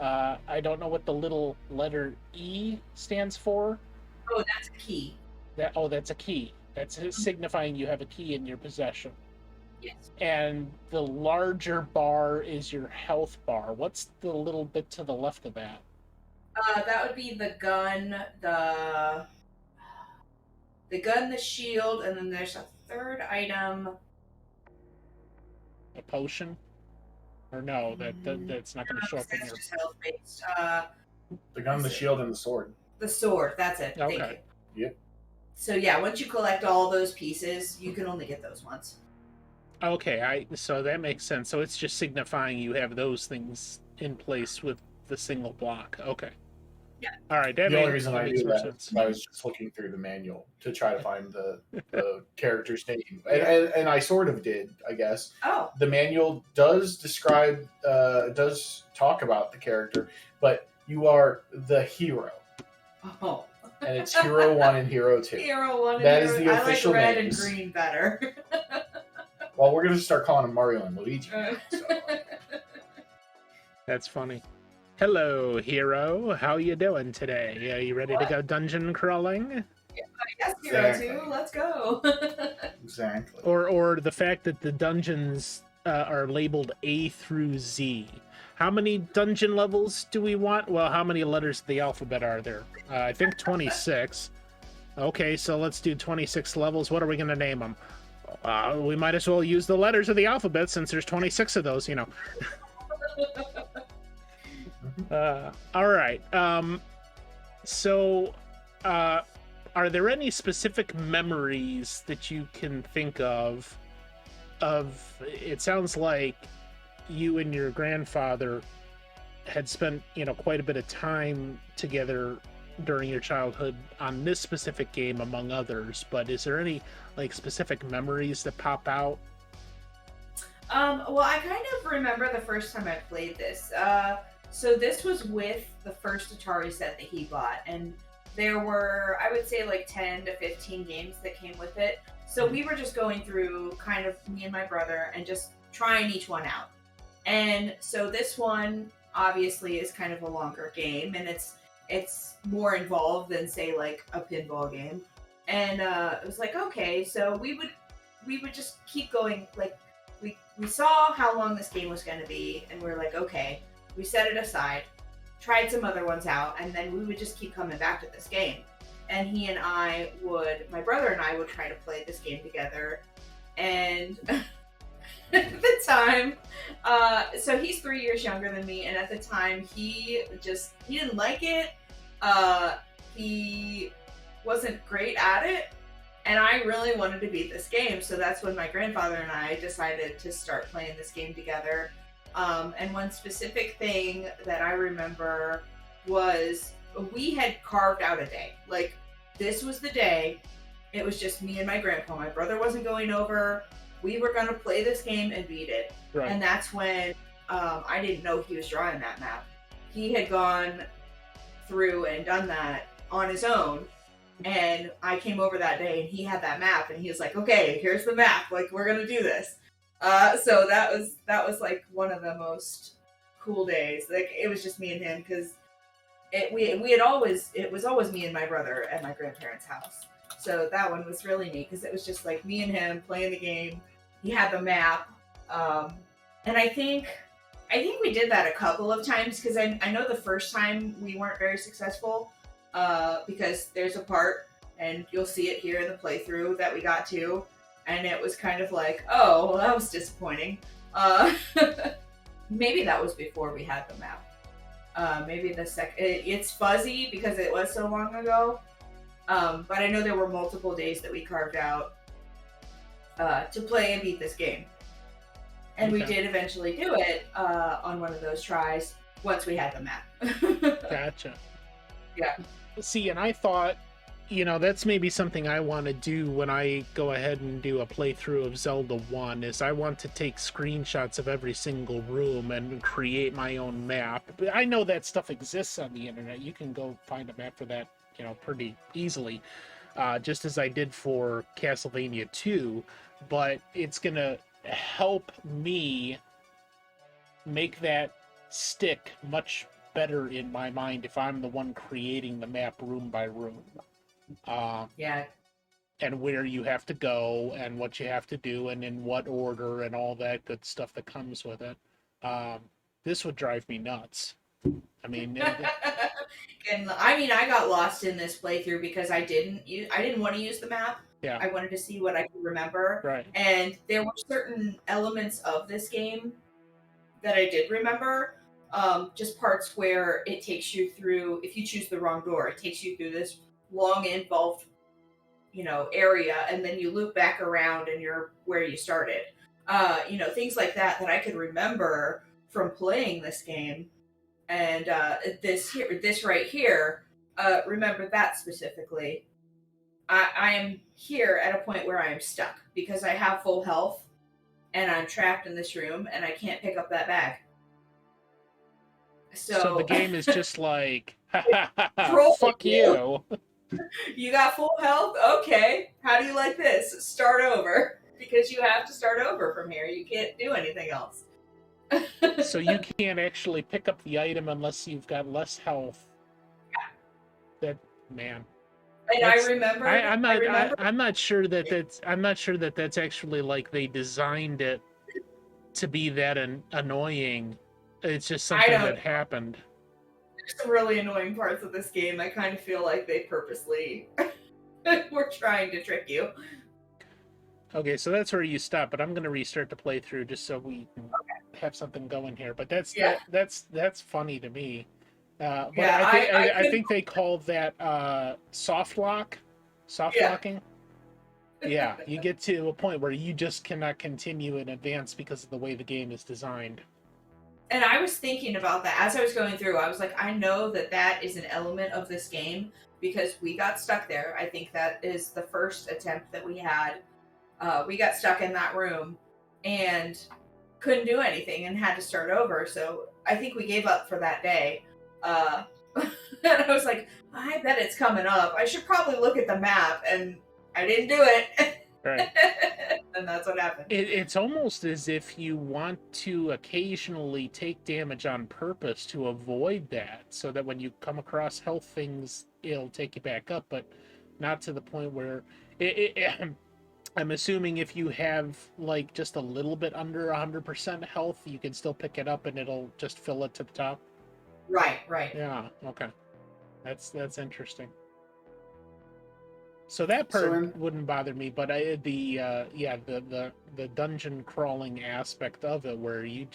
I don't know what the little letter E stands for. Oh, that's a key. That's a key. That's signifying you have a key in your possession. Yes. And the larger bar is your health bar. What's the little bit to the left of that? That would be the gun, the shield, and then there's a third item. A potion? Or no, that's not going to show up in your... Just health-based. The gun, the shield, and the sword. The sword, that's it. Okay. Thank you. Yep. So yeah, once you collect all those pieces, you can only get those once. Okay, so that makes sense. So it's just signifying you have those things in place with the single block. Okay. Yeah. All right. The only reason I knew that is I was just looking through the manual to try to find the character's name, and I sort of did, I guess. Oh. The manual does describe, does talk about the character, but you are the hero. Oh. And it's Hero 1 and Hero 2. Hero 1 and that Hero... is the official I like red names. and green better. Well, we're going to start calling him Mario and Luigi now, so. That's funny. Hello, Hero. How you doing today? Are you ready to go dungeon crawling? Yes, Hero 2. Let's go. Exactly. Or the fact that the dungeons are labeled A through Z. How many dungeon levels do we want? Well, how many letters of the alphabet are there? I think 26. Okay, so let's do 26 levels. What are we going to name them? We might as well use the letters of the alphabet since there's 26 of those, all right. So, are there any specific memories that you can think of? It sounds like you and your grandfather had spent, quite a bit of time together during your childhood on this specific game, among others. But is there any like specific memories that pop out? Well, I kind of remember the first time I played this. So this was with the first Atari set that he bought, and there were, I would say, like 10 to 15 games that came with it. So we were just going through, kind of, me and my brother, and just trying each one out. And so this one obviously is kind of a longer game, and it's more involved than, say, like a pinball game. And it was like, okay, so we would just keep going. Like, we saw how long this game was going to be, and we're like, okay, we set it aside, tried some other ones out, and then we would just keep coming back to this game. And my brother and I would try to play this game together. And at the time, so he's 3 years younger than me, and at the time he didn't like it. He wasn't great at it, and I really wanted to beat this game. So that's when my grandfather and I decided to start playing this game together. And one specific thing that I remember was we had carved out a day. Like, this was the day. It was just me and my grandpa. My brother wasn't going over. We were going to play this game and beat it. Right. And that's when I didn't know he was drawing that map. He had gone through and done that on his own. And I came over that day and he had that map and he was like, okay, here's the map. Like, we're going to do this. So that was like one of the most cool days. Like, it was just me and him, because it was always me and my brother at my grandparents' house. So that one was really neat, because it was just like me and him playing the game. He had the map, and I think we did that a couple of times, because I know the first time we weren't very successful, because there's a part, and you'll see it here in the playthrough, that we got to. And it was kind of like, oh, well, that was disappointing. Maybe that was before we had the map. Maybe the it's fuzzy because it was so long ago. But I know there were multiple days that we carved out to play and beat this game. And we did eventually do it on one of those tries once we had the map. Gotcha. Yeah. See, and I thought, that's maybe something I want to do when I go ahead and do a playthrough of Zelda 1, is I want to take screenshots of every single room and create my own map. But I know that stuff exists on the internet. You can go find a map for that, pretty easily, just as I did for Castlevania 2, but it's going to help me make that stick much better in my mind if I'm the one creating the map room by room. Yeah. And where you have to go and what you have to do and in what order and all that good stuff that comes with it. This would drive me nuts. I mean, and I got lost in this playthrough because I didn't want to use the map. Yeah. I wanted to see what I could remember. Right. And there were certain elements of this game that I did remember. Just parts where it takes you through, if you choose the wrong door, it takes you through this long involved area, and then you loop back around and you're where you started. Things like that I could remember from playing this game. And this right here, remember that specifically. I am here at a point where I am stuck because I have full health and I'm trapped in this room and I can't pick up that bag. So the game is just like, fuck you. You got full health? Okay. How do you like this? Start over. Because you have to start over from here. You can't do anything else. So you can't actually pick up the item unless you've got less health. Yeah. That, man. And I remember. I'm not sure that that's actually like they designed it to be that annoying. It's just something that happened. There's some really annoying parts of this game. I kind of feel like they purposely were trying to trick you. Okay, so that's where you stop, but I'm going to restart the playthrough just so we can have something going here. But that's funny to me. But I think they call that soft locking. Yeah, you get to a point where you just cannot continue in advance because of the way the game is designed. And I was thinking about that as I was going through. I was like, I know that that is an element of this game because we got stuck there. I think that is the first attempt that we had. We got stuck in that room and couldn't do anything and had to start over. So I think we gave up for that day. And I was like, I bet it's coming up. I should probably look at the map. And I didn't do it. Right. And that's what happened. It's almost as if you want to occasionally take damage on purpose to avoid that, so that when you come across health things, it'll take you back up, but not to the point where I'm assuming if you have like just a little bit under 100% health, you can still pick it up and it'll just fill it to the top. Right, right. Yeah, okay. That's interesting. So that part wouldn't bother me, but the dungeon crawling aspect of it, where you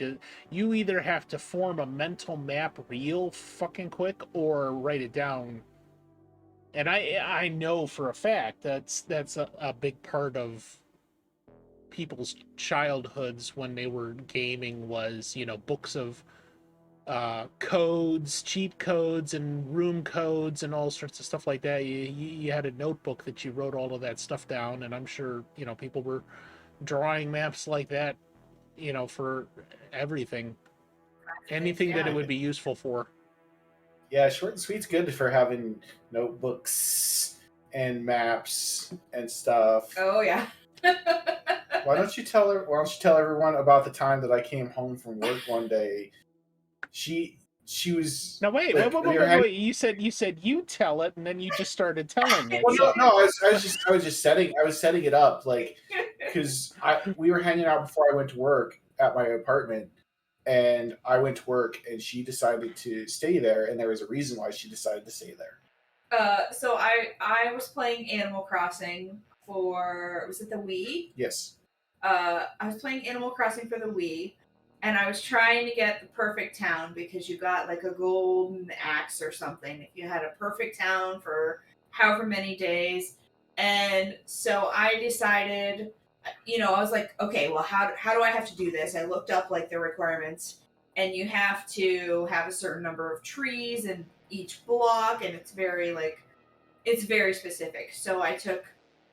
either have to form a mental map real fucking quick or write it down. And I know for a fact that's a big part of people's childhoods when they were gaming was, books of codes, cheat codes, and room codes, and all sorts of stuff like that. You had a notebook that you wrote all of that stuff down, and I'm sure people were drawing maps like that, for everything, anything that it would be useful for. Yeah, ShortnSweet's good for having notebooks and maps and stuff. Oh yeah. Why don't you tell everyone about the time that I came home from work one day? She was. No, wait. You said you tell it, and then you just started telling it. Well, no. I was setting it up, like, because we were hanging out before I went to work at my apartment, and I went to work, and she decided to stay there, and there was a reason why she decided to stay there. So I was playing Animal Crossing was it the Wii? Yes. I was playing Animal Crossing for the Wii. And I was trying to get the perfect town because you got like a golden axe or something. If you had a perfect town for however many days. And so I decided, I was like, okay, well, how do I have to do this? I looked up like the requirements, and you have to have a certain number of trees in each block, and it's very specific. So I took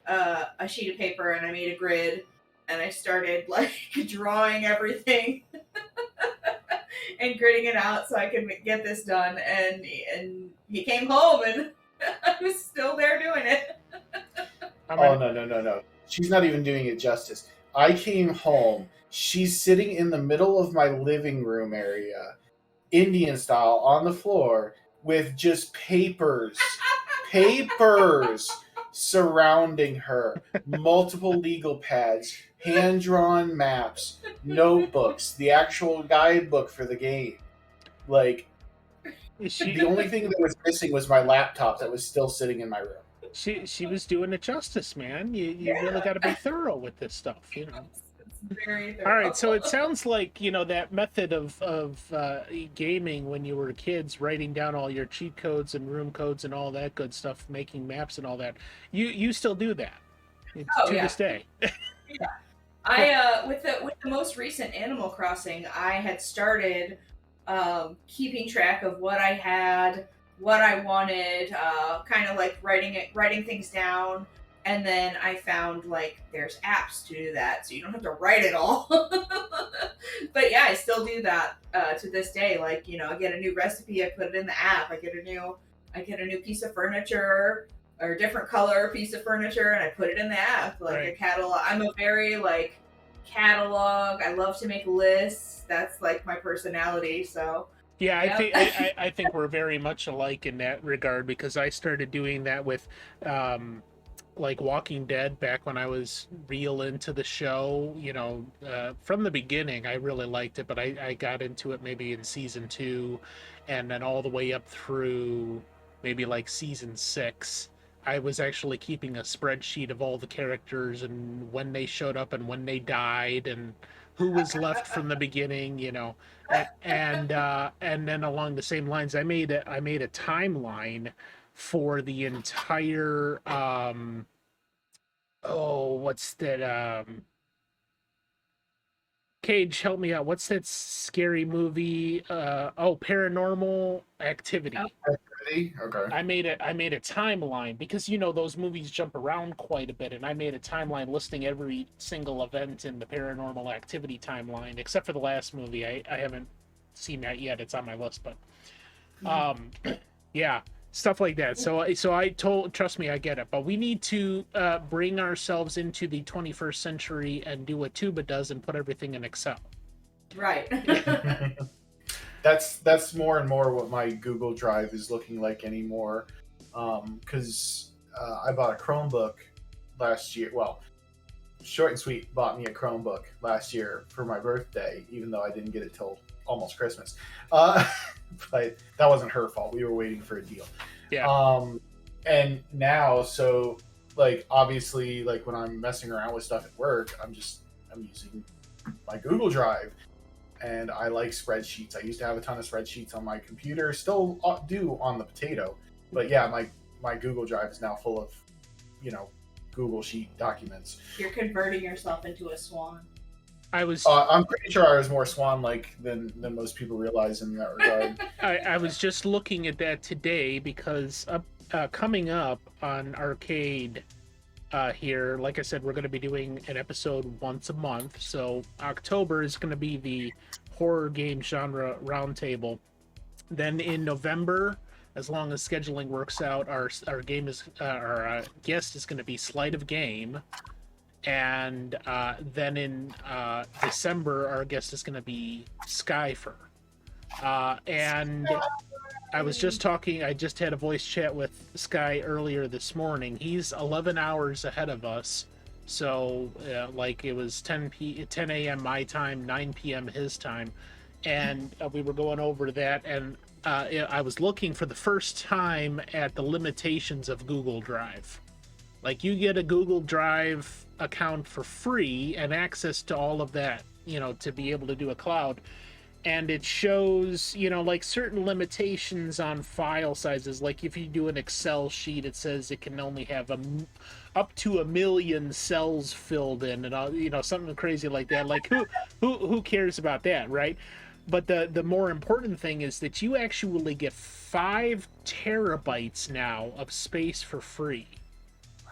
a sheet of paper and I made a grid. And I started like drawing everything and gridding it out so I could get this done. And he came home and I was still there doing it. Oh, no. She's not even doing it justice. I came home. She's sitting in the middle of my living room area, Indian style, on the floor with just papers surrounding her, multiple legal pads, hand-drawn maps, notebooks, the actual guidebook for the game. Like, the only thing that was missing was my laptop that was still sitting in my room. She was doing it justice, man. You really got to be thorough with this stuff, It's very thorough. All right, so it sounds like that method of gaming when you were kids, writing down all your cheat codes and room codes and all that good stuff, making maps and all that. You still do that to this day. Yeah. I with the most recent Animal Crossing, I had started keeping track of what I had, what I wanted, kind of like writing things down. And then I found like there's apps to do that, so you don't have to write it all. But yeah, I still do that to this day. Like, I get a new recipe, I put it in the app. I get a new piece of furniture or a different color piece of furniture, and I put it in the app. Like a catalog. I'm a very like catalog. I love to make lists. That's like my personality. So yeah, I think we're very much alike in that regard, because I started doing that with like Walking Dead back when I was real into the show. From the beginning I really liked it, but I got into it maybe in season 2, and then all the way up through maybe like season 6. I was actually keeping a spreadsheet of all the characters and when they showed up and when they died and who was left from the beginning, and then along the same lines, I made a timeline for the entire Oh, what's that? Cage, help me out. What's that scary movie? Paranormal Activity. Activity? Okay. I made a timeline because you know those movies jump around quite a bit, and I made a timeline listing every single event in the Paranormal Activity timeline, except for the last movie. I haven't seen that yet. It's on my list, but yeah, stuff like that. So I told, trust me, I get it. But we need to bring ourselves into the 21st century and do what Tuba does and put everything in Excel. Right. That's more and more what my Google Drive is looking like anymore. Because I bought a Chromebook last year. Well, ShortnSweet bought me a Chromebook last year for my birthday, even though I didn't get it till almost Christmas. But that wasn't her fault. We were waiting for a deal. Yeah. And now, so like obviously, like when I'm messing around with stuff at work, I'm using my Google Drive, and I like spreadsheets. I used to have a ton of spreadsheets on my computer, still do on the Potato, but yeah, my Google Drive is now full of, Google Sheet documents. You're converting yourself into a swan. I'm pretty sure I was more swan-like than most people realize in that regard. I was just looking at that today because coming up on Arcade here, like I said, we're going to be doing an episode once a month. So October is going to be the horror game genre roundtable. Then in November, as long as scheduling works out, our guest is going to be Sleight of Game. And then in December, our guest is going to be Skyfer. And I just had a voice chat with Sky earlier this morning. He's 11 hours ahead of us. So, like, it was 10 a.m. my time, 9 p.m. his time. And we were going over that. And I was looking for the first time at the limitations of Google Drive. Like, you get a Google Drive account for free and access to all of that, to be able to do a cloud. And it shows, like certain limitations on file sizes. Like if you do an Excel sheet, it says it can only have up to 1 million cells filled in, and something crazy like that. Like who cares about that, right? But the more important thing is that you actually get 5 terabytes now of space for free.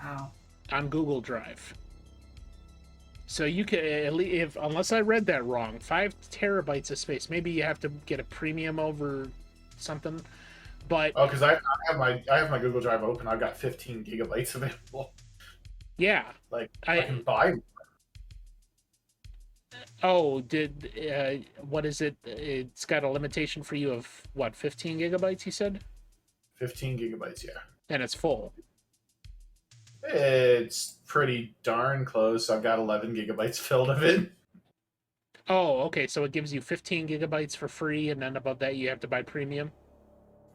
Wow. On Google Drive. So you can, unless I read that wrong, 5 terabytes of space. Maybe you have to get a premium over something, but because I have my Google Drive open. I've got 15 gigabytes available. Yeah, like I can buy. Oh, what is it? It's got a limitation for you of what? 15 gigabytes? You said. 15 gigabytes, yeah. And it's full. It's pretty darn close. I've got 11 gigabytes filled of it. Oh, okay. So it gives you 15 gigabytes for free, and then above that you have to buy premium?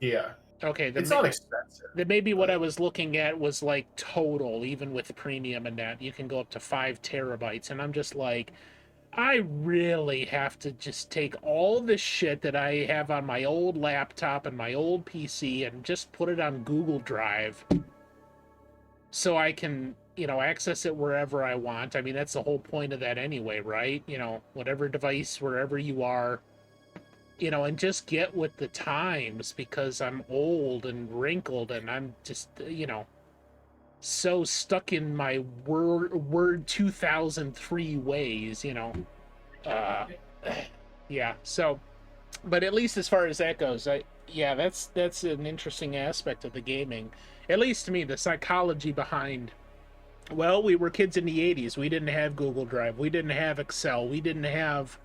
Yeah. Okay. It's not expensive. Then maybe what I was looking at was like total, even with premium and that. You can go up to 5 terabytes. And I'm just like, I really have to just take all the shit that I have on my old laptop and my old PC and just put it on Google Drive. So I can, access it wherever I want. I mean, that's the whole point of that anyway, right? Whatever device, wherever you are, and just get with the times, because I'm old and wrinkled and I'm just, so stuck in my Word 2003 ways, yeah. So, but at least as far as that goes, that's an interesting aspect of the gaming. At least to me, the psychology behind, well, we were kids in the 80s. We didn't have Google Drive. We didn't have Excel. We didn't have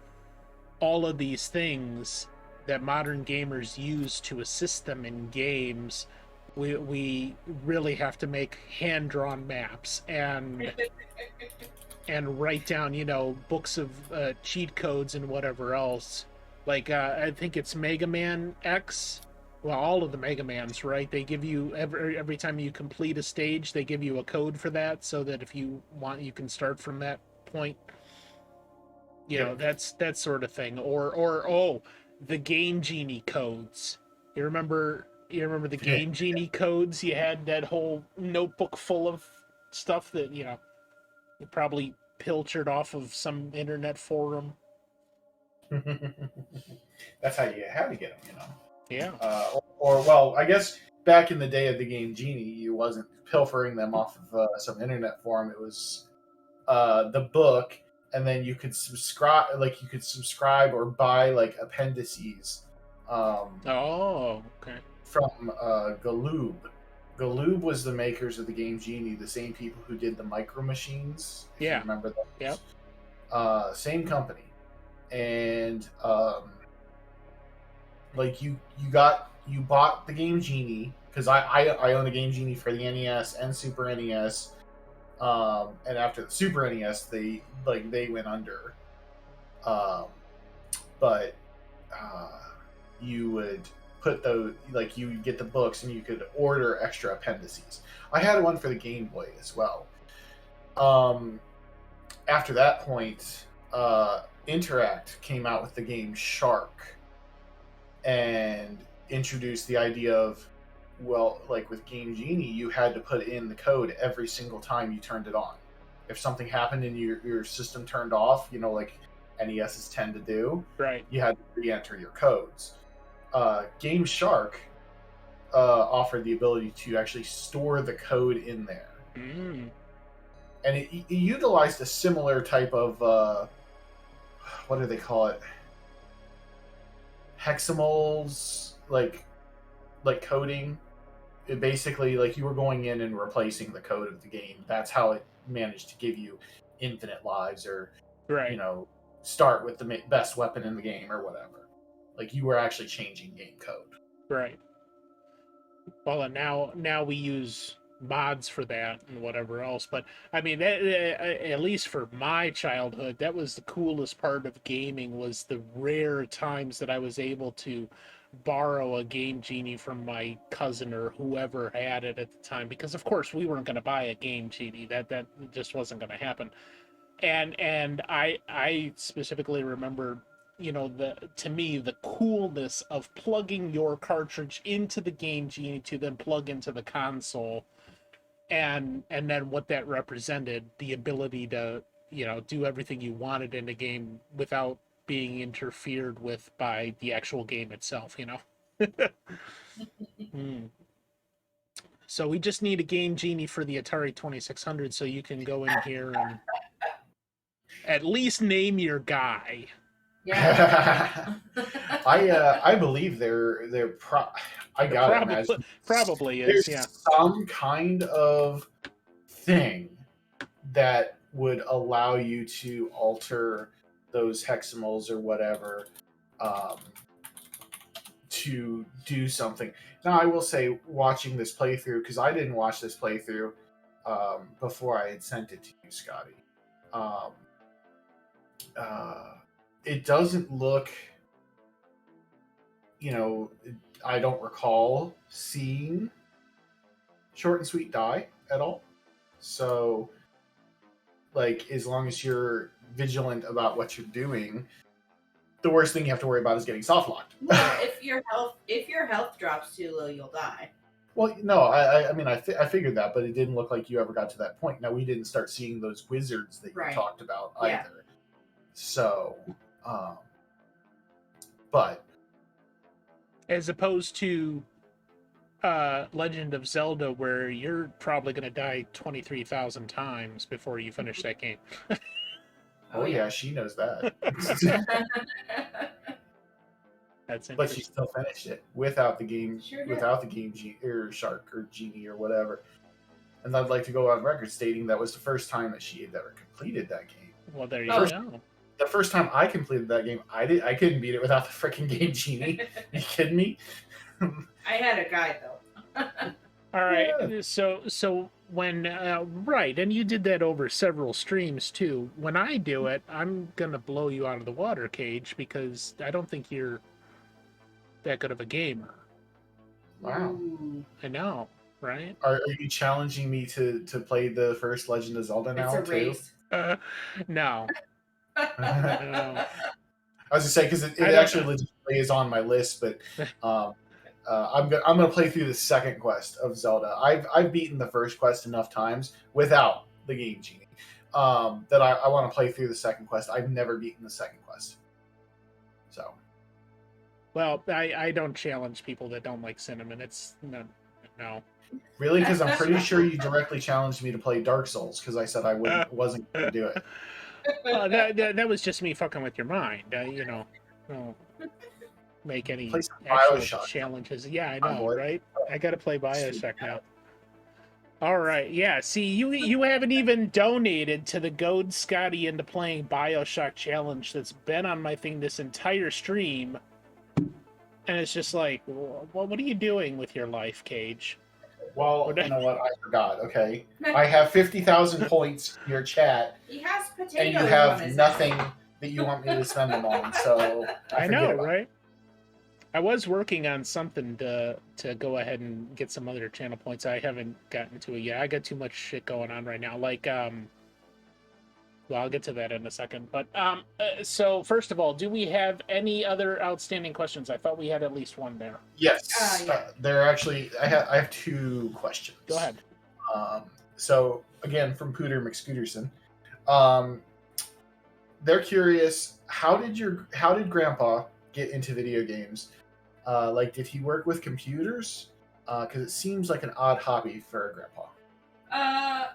all of these things that modern gamers use to assist them in games. We really have to make hand-drawn maps and write down, books of cheat codes and whatever else. Like, I think it's Mega Man X. Well, all of the Mega Mans, right? They give you, every time you complete a stage, they give you a code for that, so that if you want, you can start from that point. That's that sort of thing. Or the Game Genie codes. You remember the Game Genie codes? You had that whole notebook full of stuff that, Probably pilchered off of some internet forum. That's how you had to get them, Yeah. Well, I guess back in the day of the game Genie, you wasn't pilfering them off of some internet forum. It was the book, and then you could subscribe or buy like appendices Oh, okay. from Galoob. Galoob was the makers of the game Genie, the same people who did the Micro Machines. If you remember those. Yep. Same company, and like you bought the game Genie, because I own the game Genie for the NES and Super NES. And after the Super NES, they went under. But you would put those, like, you would get the books and you could order extra appendices. I had one for the Game Boy as well. After that point, Interact came out with the game Shark and introduced the idea of, well, like with Game Genie, you had to put in the code every single time you turned it on. If something happened and your system turned off, like NESs tend to do, right, you had to re-enter your codes. Game Shark offered the ability to actually store the code in there. Mm. And it utilized a similar type of, what do they call it? Hexamals, like coding. It basically, like, you were going in and replacing the code of the game. That's how it managed to give you infinite lives, or right, start with the best weapon in the game or whatever. Like, you were actually changing game code. right. Well, and now we use mods for that and whatever else. But I mean, at least for my childhood, that was the coolest part of gaming, was the rare times that I was able to borrow a Game Genie from my cousin or whoever had it at the time, because of course we weren't going to buy a Game Genie. That just wasn't going to happen. And I specifically remember, to me, the coolness of plugging your cartridge into the Game Genie to then plug into the console, and then what that represented, the ability to do everything you wanted in the game without being interfered with by the actual game itself. So we just need a Game Genie for the Atari 2600, so you can go in here and at least name your guy. Yeah. I believe they're I gotta imagine probably there's is, yeah. some kind of thing that would allow you to alter those hexamals or whatever to do something. Now, I will say, watching this playthrough, because I didn't watch this playthrough before I had sent it to you, Scotty. It doesn't look, I don't recall seeing ShortnSweet die at all. So, like, as long as you're vigilant about what you're doing, the worst thing you have to worry about is getting soft locked. Well, if your health drops too low, you'll die. Well, no, I mean, I figured that, but it didn't look like you ever got to that point. Now, we didn't start seeing those wizards that you talked about either. Yeah. So, but as opposed to Legend of Zelda, where you're probably going to die 23,000 times before you finish that game. Oh yeah, she knows that. That's interesting. But she still finished it without the game, or Shark or Genie or whatever. And I'd like to go on record stating that was the first time that she had ever completed that game. Well, there you go. The first time I completed that game, I couldn't beat it without the freaking Game Genie. Are you kidding me? I had a guide though. All right, yeah. So when right, and you did that over several streams too. When I do it, I'm gonna blow you out of the water, Cage, because I don't think you're that good of a gamer. Wow. I know, right? Are you challenging me to play the first Legend of Zelda now It's a race. No. No. I was gonna say, because it actually legitimately is on my list, but I'm gonna play through the second quest of Zelda. I've beaten the first quest enough times without the Game Genie. that I want to play through the second quest. I've never beaten the second quest. So. Well, I don't challenge people that don't like cinnamon. It's no. Really? Because I'm pretty sure you directly challenged me to play Dark Souls because I said I wasn't going to do it. That was just me fucking with your mind. Don't make any Play some actual BioShock. challenges. Yeah, I On know, board. right? I got to play BioShock now. All right, yeah. See, you haven't even donated to the goad Scotty into playing BioShock challenge that's been on my thing this entire stream, and it's just like, well, what are you doing with your life, Cage? Well, you know what? I forgot. Okay, I have 50,000 points in your chat, He has potatoes. and you on have his nothing head. that you want me to spend them on. So I forget know, about it. right? I was working on something to go ahead and get some other channel points. I haven't gotten to it yet. I got too much shit going on right now. Like, well, I'll get to that in a second. But so first of all, do we have any other outstanding questions? I thought we had at least one there. Yes, Yeah. they're actually. I have 2 questions. Go ahead. So again, from Pooter McScooterson, they're curious. How did Grandpa get into video games? Like, did he work with computers? Because it seems like an odd hobby for a grandpa.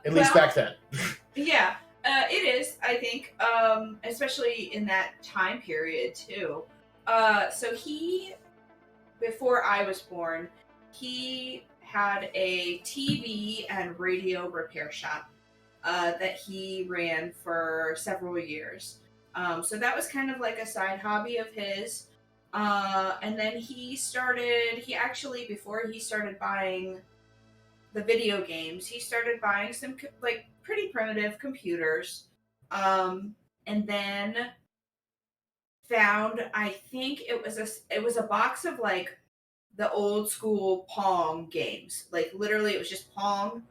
At least back then. Yeah, it is, I think, especially in that time period, too. So before I was born, he had a TV and radio repair shop that he ran for several years. So that was kind of like a side hobby of his. And then before he started buying the video games, he started buying some like pretty primitive computers. And then found, I think it was a box of like the old school Pong games. Like literally it was just Pong.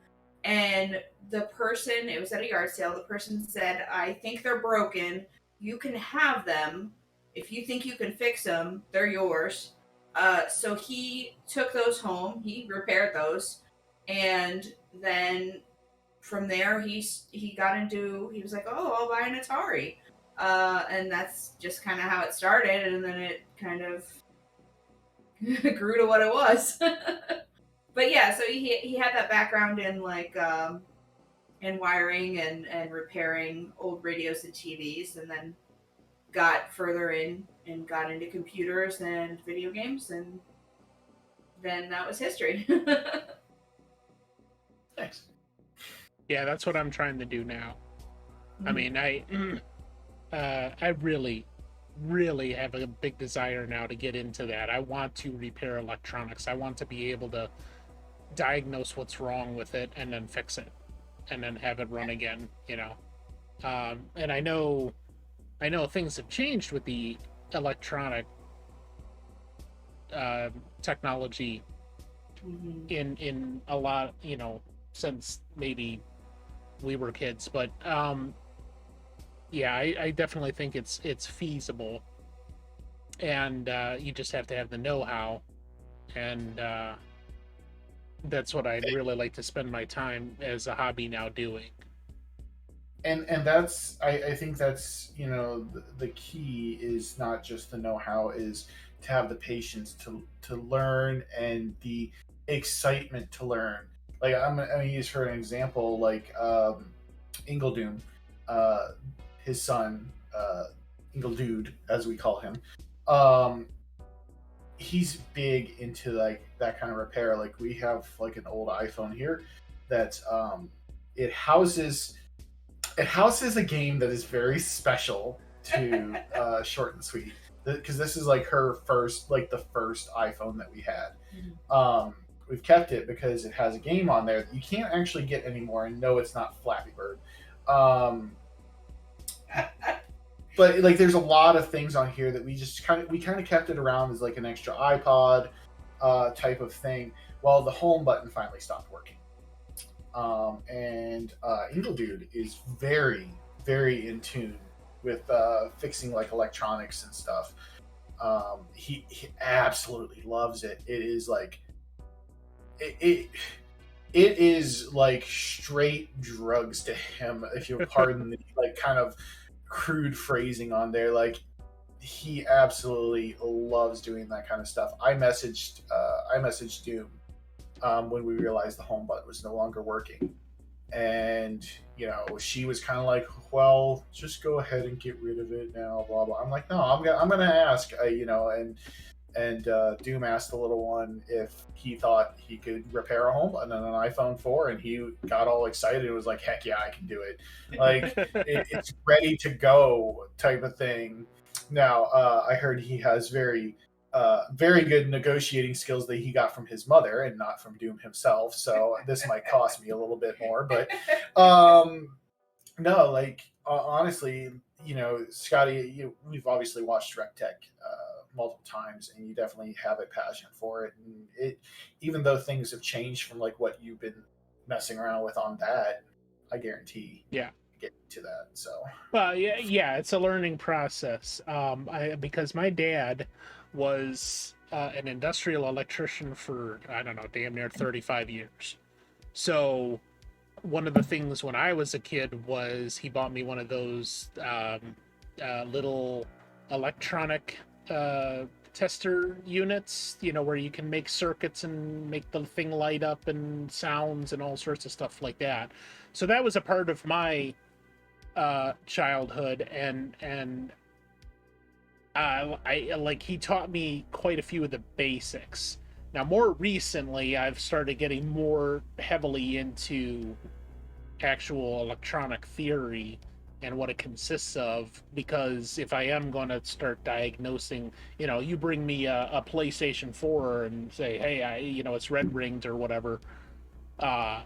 And it was at a yard sale, the person said, I think they're broken. You can have them. If you think you can fix them, they're yours. So he took those home. He repaired those. And then from there, he was like, oh, I'll buy an Atari. And that's just kind of how it started. And then it kind of grew to what it was. But yeah, so he had that background in like in wiring and repairing old radios and TVs, and then got further in and got into computers and video games, and then that was history. Thanks. Yeah, that's what I'm trying to do now. I mean, I really, really have a big desire now to get into that. I want to repair electronics. I want to be able to diagnose what's wrong with it and then fix it and then have it run again, and I know things have changed with the electronic technology in a lot, since maybe we were kids, but yeah, I definitely think it's feasible, and you just have to have the know-how, and that's what I'd really like to spend my time as a hobby now doing. And that's I think that's the key is not just the know-how, is to have the patience to learn and the excitement to learn. Like I'm gonna use for an example, like Ingledoom, his son, Ingledude as we call him, he's big into like that kind of repair. Like we have like an old iPhone here that it houses a game that is very special to ShortnSweet, because this is like the first iPhone that we had. We've kept it because it has a game on there that you can't actually get anymore, and no, it's not Flappy Bird. But like, there's a lot of things on here that we kind of kept it around as like an extra iPod type of thing. Well, the home button finally stopped working, and Ingledude is very, very in tune with fixing like electronics and stuff. He absolutely loves it. It is like it it is like straight drugs to him, if you'll pardon the like kind of crude phrasing on there. Like he absolutely loves doing that kind of stuff. I messaged Doom when we realized the home button was no longer working, and she was kind of like, well, just go ahead and get rid of it now, blah blah. I'm like, no, I'm gonna ask, and Doom asked the little one if he thought he could repair a home button on an iPhone 4, and he got all excited and was like, heck yeah, I can do it. Like it's ready to go type of thing. Now I heard he has very good negotiating skills that he got from his mother and not from Doom himself. So this might cost me a little bit more, but no, like honestly, Scotty, we've obviously watched Rec Tech multiple times, and you definitely have a passion for it. And it, even though things have changed from like what you've been messing around with on that, I guarantee, get to that. So, well, yeah, it's a learning process. Because my dad was an industrial electrician for, I don't know, damn near 35 years. So one of the things when I was a kid was he bought me one of those little electronic tester units, where you can make circuits and make the thing light up and sounds and all sorts of stuff like that. So that was a part of my childhood, and he taught me quite a few of the basics. Now, more recently, I've started getting more heavily into actual electronic theory and what it consists of, because if I am going to start diagnosing, you bring me a PlayStation 4 and say, hey, it's red ringed or whatever, I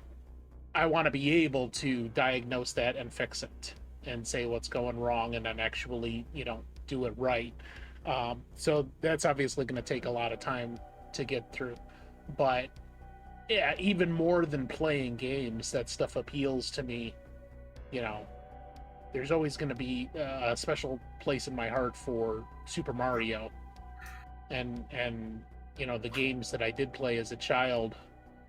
want to be able to diagnose that and fix it and say what's going wrong and then actually, do it right. So that's obviously going to take a lot of time to get through. But yeah, even more than playing games, that stuff appeals to me. There's always going to be a special place in my heart for Super Mario and the games that I did play as a child,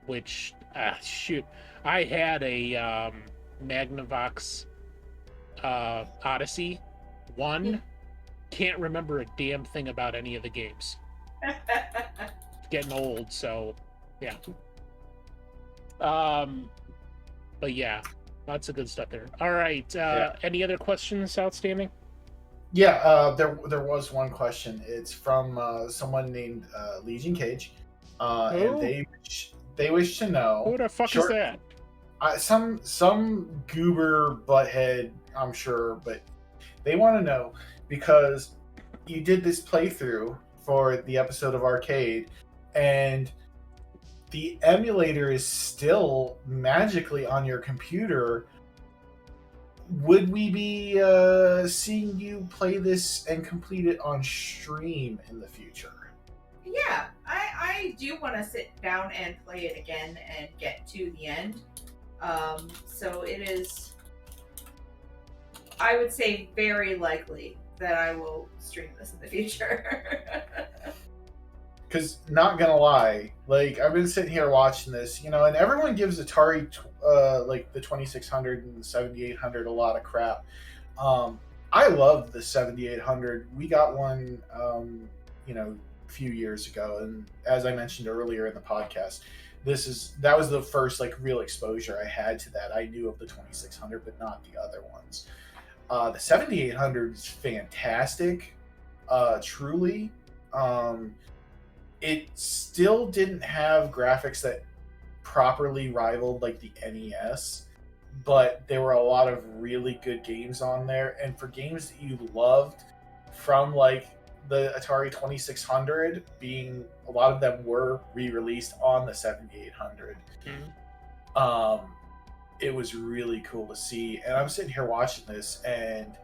which I had a Magnavox Odyssey 1. Can't remember a damn thing about any of the games. Getting old, so yeah. But yeah, lots of good stuff there. All right, any other questions outstanding? Yeah, there was one question. It's from someone named Legion Cage, and they wish to know, who the fuck is that? Some goober butthead, I'm sure, but they want to know, because you did this playthrough for the episode of RCADE, and the emulator is still magically on your computer. Would we be seeing you play this and complete it on stream in the future? Yeah, I do want to sit down and play it again and get to the end. So it is, I would say, very likely that I will stream this in the future. Because, not gonna lie, like, I've been sitting here watching this, and everyone gives Atari, like, the 2600 and the 7800 a lot of crap. I love the 7800. We got one, a few years ago, and as I mentioned earlier in the podcast, that was the first, like, real exposure I had to that. I knew of the 2600, but not the other ones. The 7800 is fantastic, truly. It still didn't have graphics that properly rivaled like the NES, but there were a lot of really good games on there. And for games that you loved from like the Atari 2600, being a lot of them were re-released on the 7800. It was really cool to see. And I'm sitting here watching this, and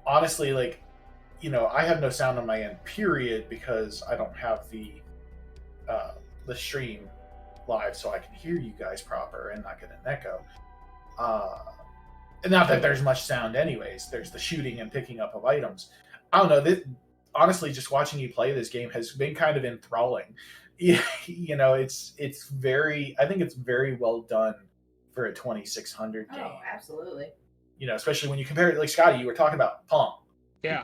honestly, like, I have no sound on my end, period, because I don't have the stream live, so I can hear you guys proper and not get an echo. And not that there's much sound anyways. There's the shooting and picking up of items. I don't know. Honestly, just watching you play this game has been kind of enthralling. yeah, you know, it's very. I think it's very well done for a 2600 game. Oh, absolutely. You know, especially when you compare it, like Scotty, you were talking about Pong. Yeah.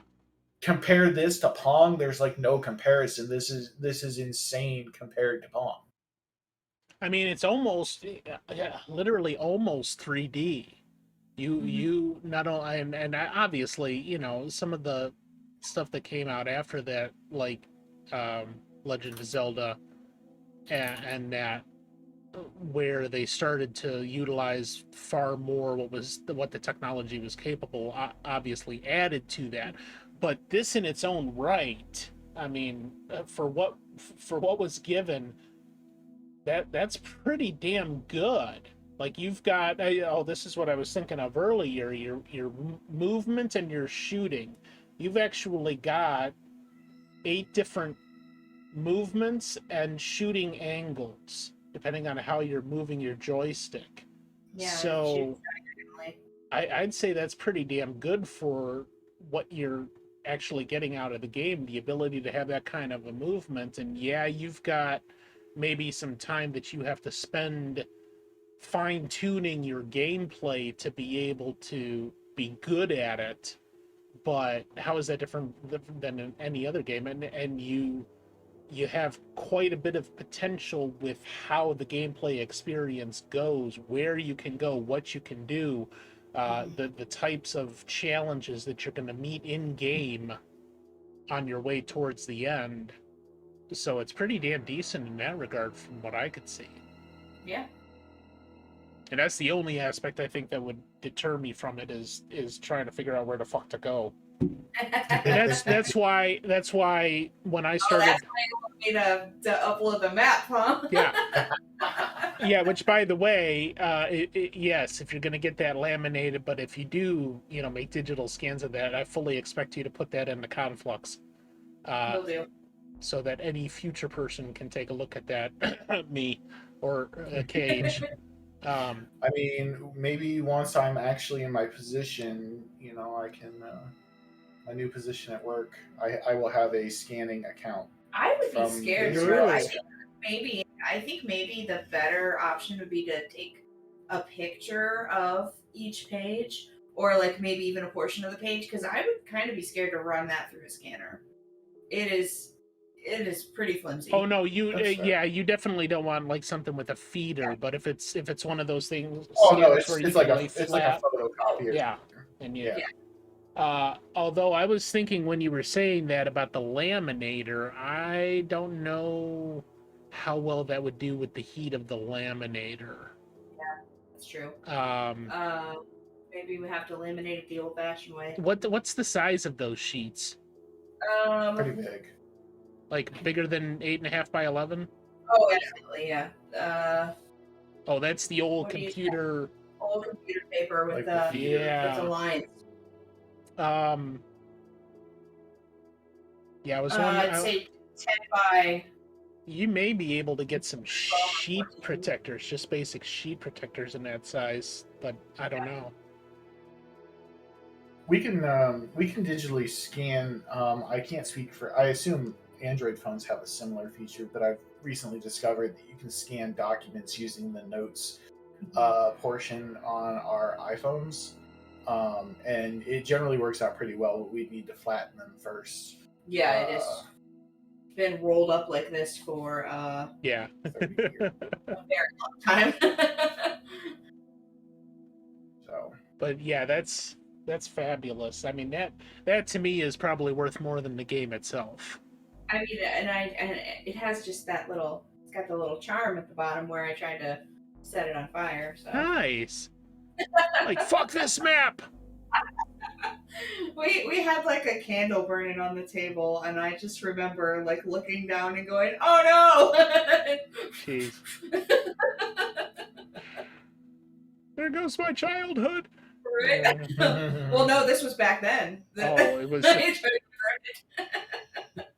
Compare this to Pong, there's like no comparison. This is insane compared to Pong. I mean, it's almost, literally almost 3D. You not only, and obviously, you know, some of the stuff that came out after that, like Legend of Zelda, and that, where they started to utilize far more what the technology was capable, obviously added to that. But this in its own right, I mean, for what was given, that's pretty damn good. Like, you've got, this is what I was thinking of earlier, your movement and your shooting. You've actually got 8 different movements and shooting angles depending on how you're moving your joystick. Yeah. So I'd say that's pretty damn good for what you're actually getting out of the game, the ability to have that kind of a movement. And yeah, you've got maybe some time that you have to spend fine-tuning your gameplay to be able to be good at it, but how is that different than in any other game? And you have quite a bit of potential with how the gameplay experience goes, where you can go, what you can do, the types of challenges that you're going to meet in game on your way towards the end. So it's pretty damn decent in that regard from what I could see. Yeah. And that's the only aspect I think that would deter me from it is trying to figure out where the fuck to go. And that's why when I started, that's why you want me to upload the map, huh? yeah, which, by the way, yes, if you're going to get that laminated, but if you do, you know, make digital scans of that, I fully expect you to put that in the Conflux, Will do. so that any future person can take a look at that, me or Cage. I mean, maybe once I'm actually in my position, you know, I can. My new position at work, I will have a scanning account. I would be scared. Really? I think maybe the better option would be to take a picture of each page, or like maybe even a portion of the page, because I would kind of be scared to run that through a scanner. It is pretty flimsy. Oh no, you definitely don't want like something with a feeder, but if it's one of those things, oh no, it's like a photocopier. Yeah, and yeah. Although I was thinking when you were saying that about the laminator, I don't know how well that would do with the heat of the laminator. Yeah, that's true. Maybe we have to laminate it the old-fashioned way. What's the size of those sheets? Pretty big. Like bigger than 8.5 by 11? Oh, absolutely, yeah. Oh, that's the old computer. Old computer paper with like with the lines. Yeah, I was wondering. I'd say 10 by. You may be able to get some sheet protectors, just basic sheet protectors in that size, but I don't know. We can digitally scan. I can't speak for. I assume Android phones have a similar feature, but I've recently discovered that you can scan documents using the notes portion on our iPhones, and it generally works out pretty well. But we need to flatten them first. Yeah, it is. Been rolled up like this for 30 years. a very long time. So, But yeah, that's fabulous. I mean, that to me is probably worth more than the game itself. I mean, and it has just that little. It's got the little charm at the bottom where I tried to set it on fire. So nice. Like, fuck this map. We had like a candle burning on the table, and I just remember like looking down and going, "Oh no!" Jeez. There goes my childhood. Right? Well, no, this was back then. Oh, it was.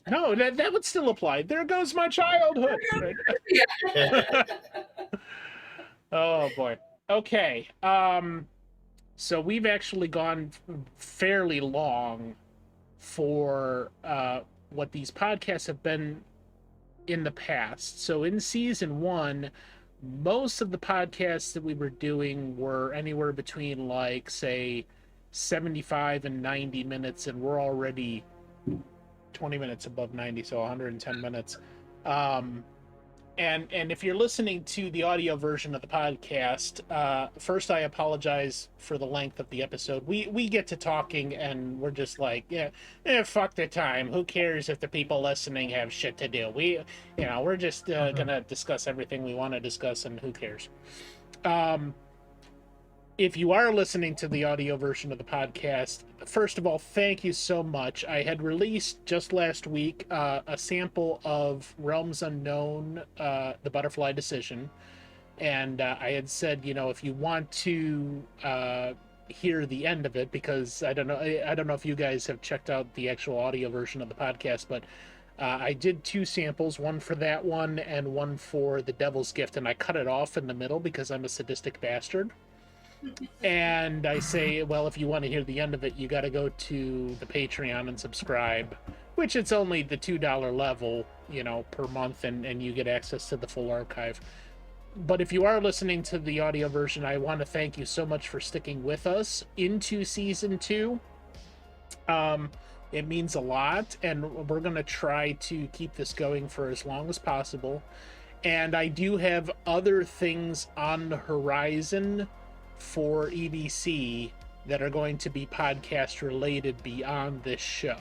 No, that would still apply. There goes my childhood. Right? Yeah. Oh boy. Okay. So we've actually gone fairly long for what these podcasts have been in the past. So in season 1, most of the podcasts that we were doing were anywhere between, like, say 75 and 90 minutes, and we're already 20 minutes above 90, so 110 minutes. And if you're listening to the audio version of the podcast, first I apologize for the length of the episode. We get to talking and we're just like, fuck the time. Who cares if the people listening have shit to do? We're just gonna discuss everything we want to discuss, and who cares. If you are listening to the audio version of the podcast, first of all, thank you so much. I had released just last week a sample of Realms Unknown, The Butterfly Decision. And I had said, if you want to hear the end of it, because I don't know if you guys have checked out the actual audio version of the podcast, but I did 2 samples, one for that one and one for The Devil's Gift, and I cut it off in the middle because I'm a sadistic bastard. And I say, well, if you want to hear the end of it, you got to go to the Patreon and subscribe, which it's only the $2 level, per month, and you get access to the full archive. But if you are listening to the audio version, I want to thank you so much for sticking with us into season 2. It means a lot, and we're going to try to keep this going for as long as possible. And I do have other things on the horizon for EBC that are going to be podcast related beyond this show.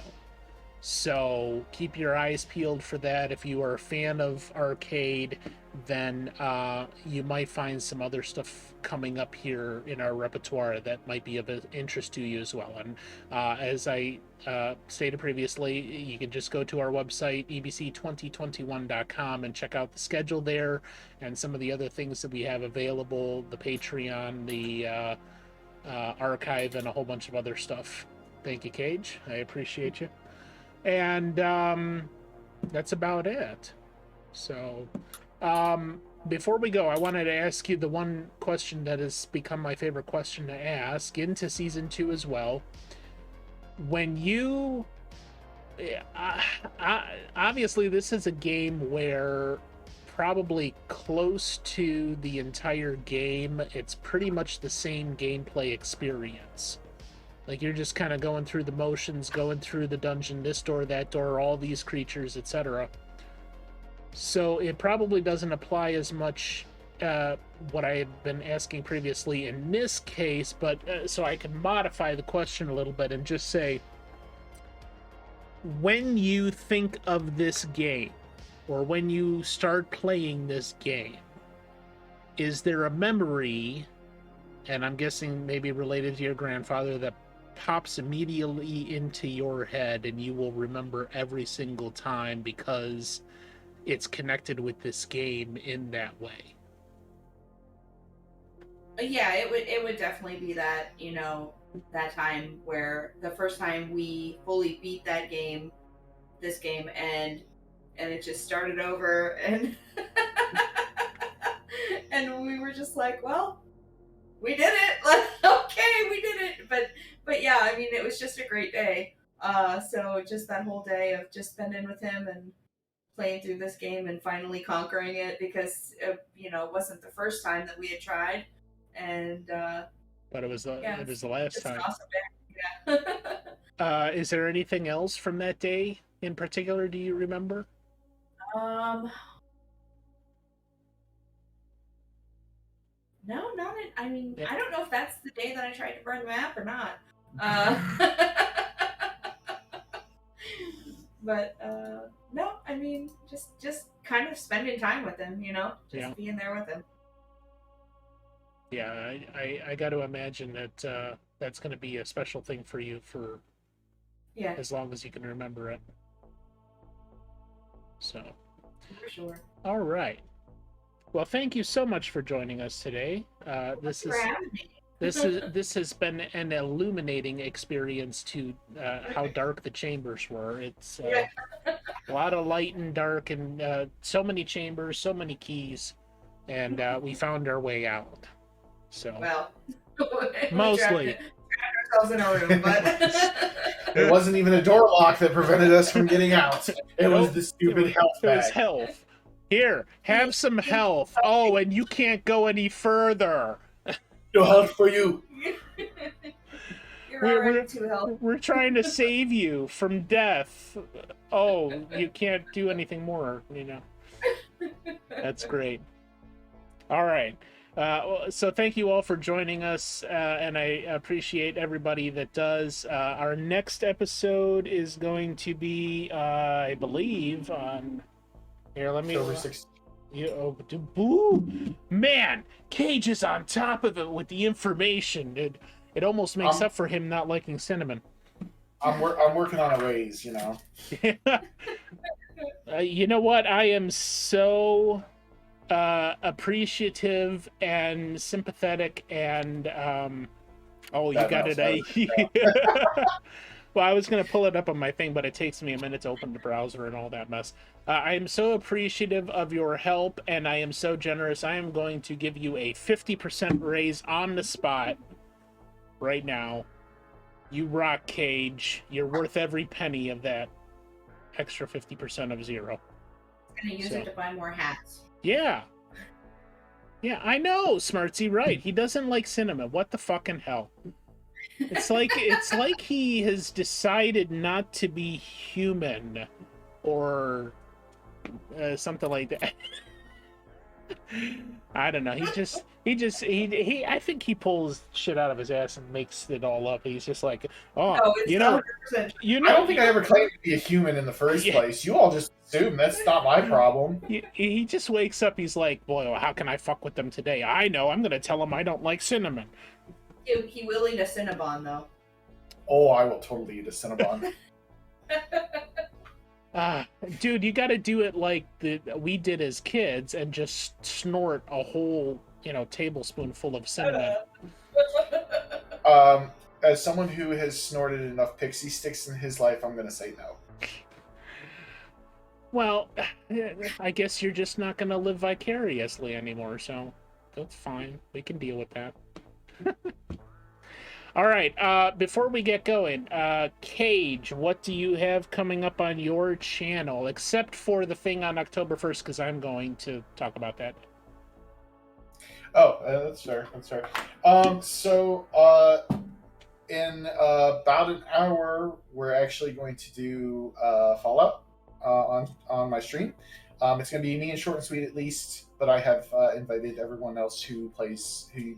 So keep your eyes peeled for that. If you are a fan of RCADE, then you might find some other stuff coming up here in our repertoire that might be of interest to you as well. And as I stated previously, you can just go to our website, ebc2021.com, and check out the schedule there and some of the other things that we have available, the Patreon, the archive, and a whole bunch of other stuff. Thank you, Cage. I appreciate you. And that's about it. So before we go, I wanted to ask you the one question that has become my favorite question to ask into season 2 as well. When you obviously this is a game where probably close to the entire game it's pretty much the same gameplay experience. Like, you're just kind of going through the motions, going through the dungeon, this door, that door, all these creatures, etc. So it probably doesn't apply as much what I had been asking previously in this case, but so I can modify the question a little bit and just say, when you think of this game, or when you start playing this game, is there a memory, and I'm guessing maybe related to your grandfather, that pops immediately into your head and you will remember every single time because it's connected with this game in that way? Yeah, it would definitely be that, that time where the first time we fully beat this game, and it just started over, and and we were just like, well, we did it. Like, okay, we did it. But yeah, I mean, it was just a great day. So just that whole day of just spending with him and playing through this game and finally conquering it, because it wasn't the first time that we had tried, and but it was the last time. An awesome day. Yeah. Is there anything else from that day in particular? Do you remember? No, not it. I mean, yeah. I don't know if that's the day that I tried to burn the map or not. But no, I mean, just kind of spending time with him, being there with him. Yeah, I got to imagine that that's going to be a special thing for you for as long as you can remember it. So. For sure. All right. Well, thank you so much for joining us today. This has been an illuminating experience to how dark the chambers were. It's a lot of light and dark, and so many chambers, so many keys, and we found our way out. So well, mostly ourselves in a room, but It wasn't even a door lock that prevented us from getting out. It was Nope. the stupid health It was bag. health. Here, have some health. Oh, and you can't go any further. No health for you. you're We're- already too healthy. We're trying to save you from death. Oh, you can't do anything more, you know. That's great. All right. So thank you all for joining us, and I appreciate everybody that does. Our next episode is going to be, I believe, on... Here, let me... October 6th. Boo! Man, Cage is on top of it with the information. It almost makes up for him not liking cinnamon. I'm working on a raise, you know. You know what? I am so appreciative and sympathetic and oh, you That got mouse it. Well, I was going to pull it up on my thing, but it takes me a minute to open the browser and all that mess. I am so appreciative of your help, and I am so generous. I am going to give you a 50% raise on the spot right now. You rock, Cage. You're worth every penny of that extra 50% of zero. I'm gonna use it to buy more hats. Yeah. Yeah, I know, Smartsy, right. He doesn't like cinnamon. What the fucking hell? It's like he has decided not to be human or something like that. I don't know. He I think he pulls shit out of his ass and makes it all up. He's just like, oh, No, it's you know, 100%. I don't think I ever claimed to be a human in the first Yeah. place. You all just assume that's not my problem. he just wakes up. He's like, boy, how can I fuck with them today? I know. I'm gonna tell him I don't like cinnamon. He will eat a Cinnabon, though. Oh, I will totally eat a Cinnabon. Dude, you got to do it like we did as kids and just snort a whole, tablespoon full of cinnamon. As someone who has snorted enough pixie sticks in his life, I'm going to say no. Well, I guess you're just not going to live vicariously anymore, so that's fine. We can deal with that. All right, before we get going, Cage, what do you have coming up on your channel, except for the thing on October 1st, because I'm going to talk about that. Oh, that's fair. That's fair. In about an hour, we're actually going to do Fallout on my stream. It's going to be me and ShortnSweet at least, but I have invited everyone else who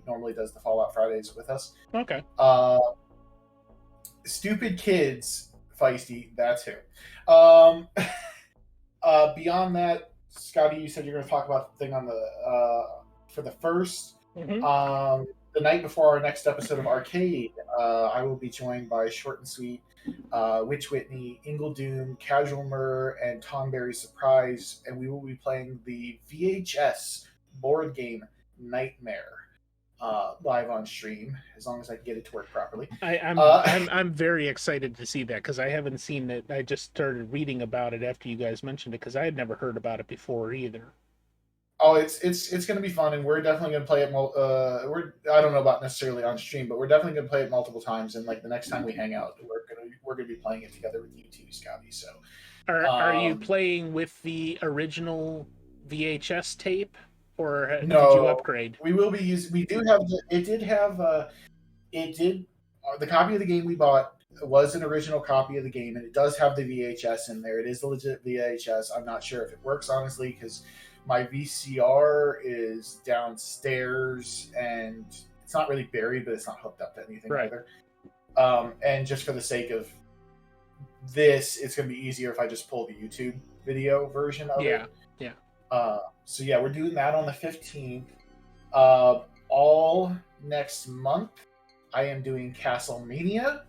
normally does the Fallout Fridays with us. Okay. Stupid kids, feisty. That's who. Beyond that, Scotty, you said you're going to talk about the thing on the for the first. Mm-hmm. The night before our next episode of RCADE, I will be joined by ShortnSweet, Witch Whitney, Ingle Doom, Casual Murr, and Tom Berry Surprise, and we will be playing the VHS board game Nightmare live on stream, as long as I can get it to work properly. I'm very excited to see that because I haven't seen it. I just started reading about it after you guys mentioned it because I had never heard about it before either. Oh, it's going to be fun, and we're definitely going to play it. I don't know about necessarily on stream, but we're definitely going to play it multiple times. And like the next time we hang out, we're going to be playing it together with you too, Scotty. So, are you playing with the original VHS tape, or did no, you upgrade? We will be using. We do have. The copy of the game we bought was an original copy of the game, and it does have the VHS in there. It is the legit VHS. I'm not sure if it works honestly because my VCR is downstairs and it's not really buried, but it's not hooked up to anything either. And just for the sake of this, it's going to be easier if I just pull the YouTube video version of it. Yeah. So yeah, we're doing that on the 15th. All next month, I am doing Castlemania.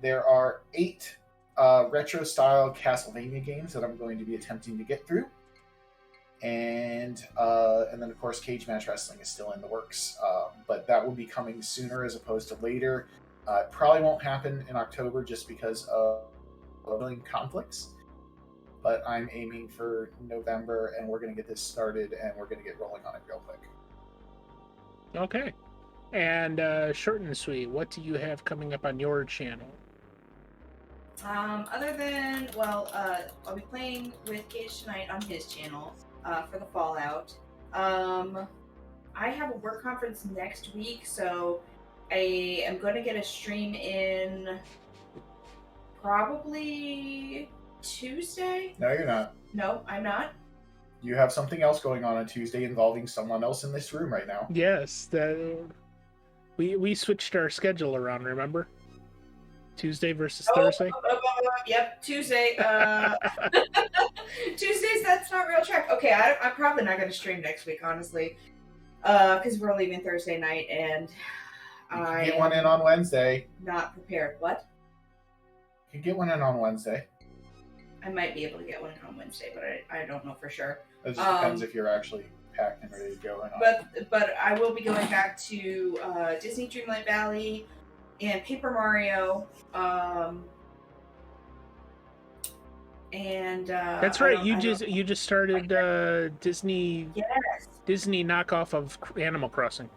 There are 8 retro-style Castlevania games that I'm going to be attempting to get through. And then, of course, Cage Match Wrestling is still in the works. But that will be coming sooner as opposed to later. It probably won't happen in October just because of conflicts. But I'm aiming for November, and we're going to get this started, and we're going to get rolling on it real quick. Okay. And Short and Sweet, what do you have coming up on your channel? Other than, I'll be playing with Cage tonight on his channel for the Fallout. I have a work conference next week, so I am going to get a stream in probably Tuesday. No, you're not. No, I'm not. You have something else going on Tuesday involving someone else in this room right now. Yes, we switched our schedule around, remember? Tuesday versus Thursday? Yep, Tuesday. Tuesdays, that's not real track. Okay, I'm probably not going to stream next week, honestly, because we're leaving Thursday night, and You can get one in on Wednesday. Not prepared. What? You can get one in on Wednesday. I might be able to get one in on Wednesday, but I don't know for sure. It just depends if you're actually packed and ready to go or not. But I will be going back to Disney Dreamlight Valley and Paper Mario. That's right. You just started Disney. Yes. Disney knockoff of Animal Crossing.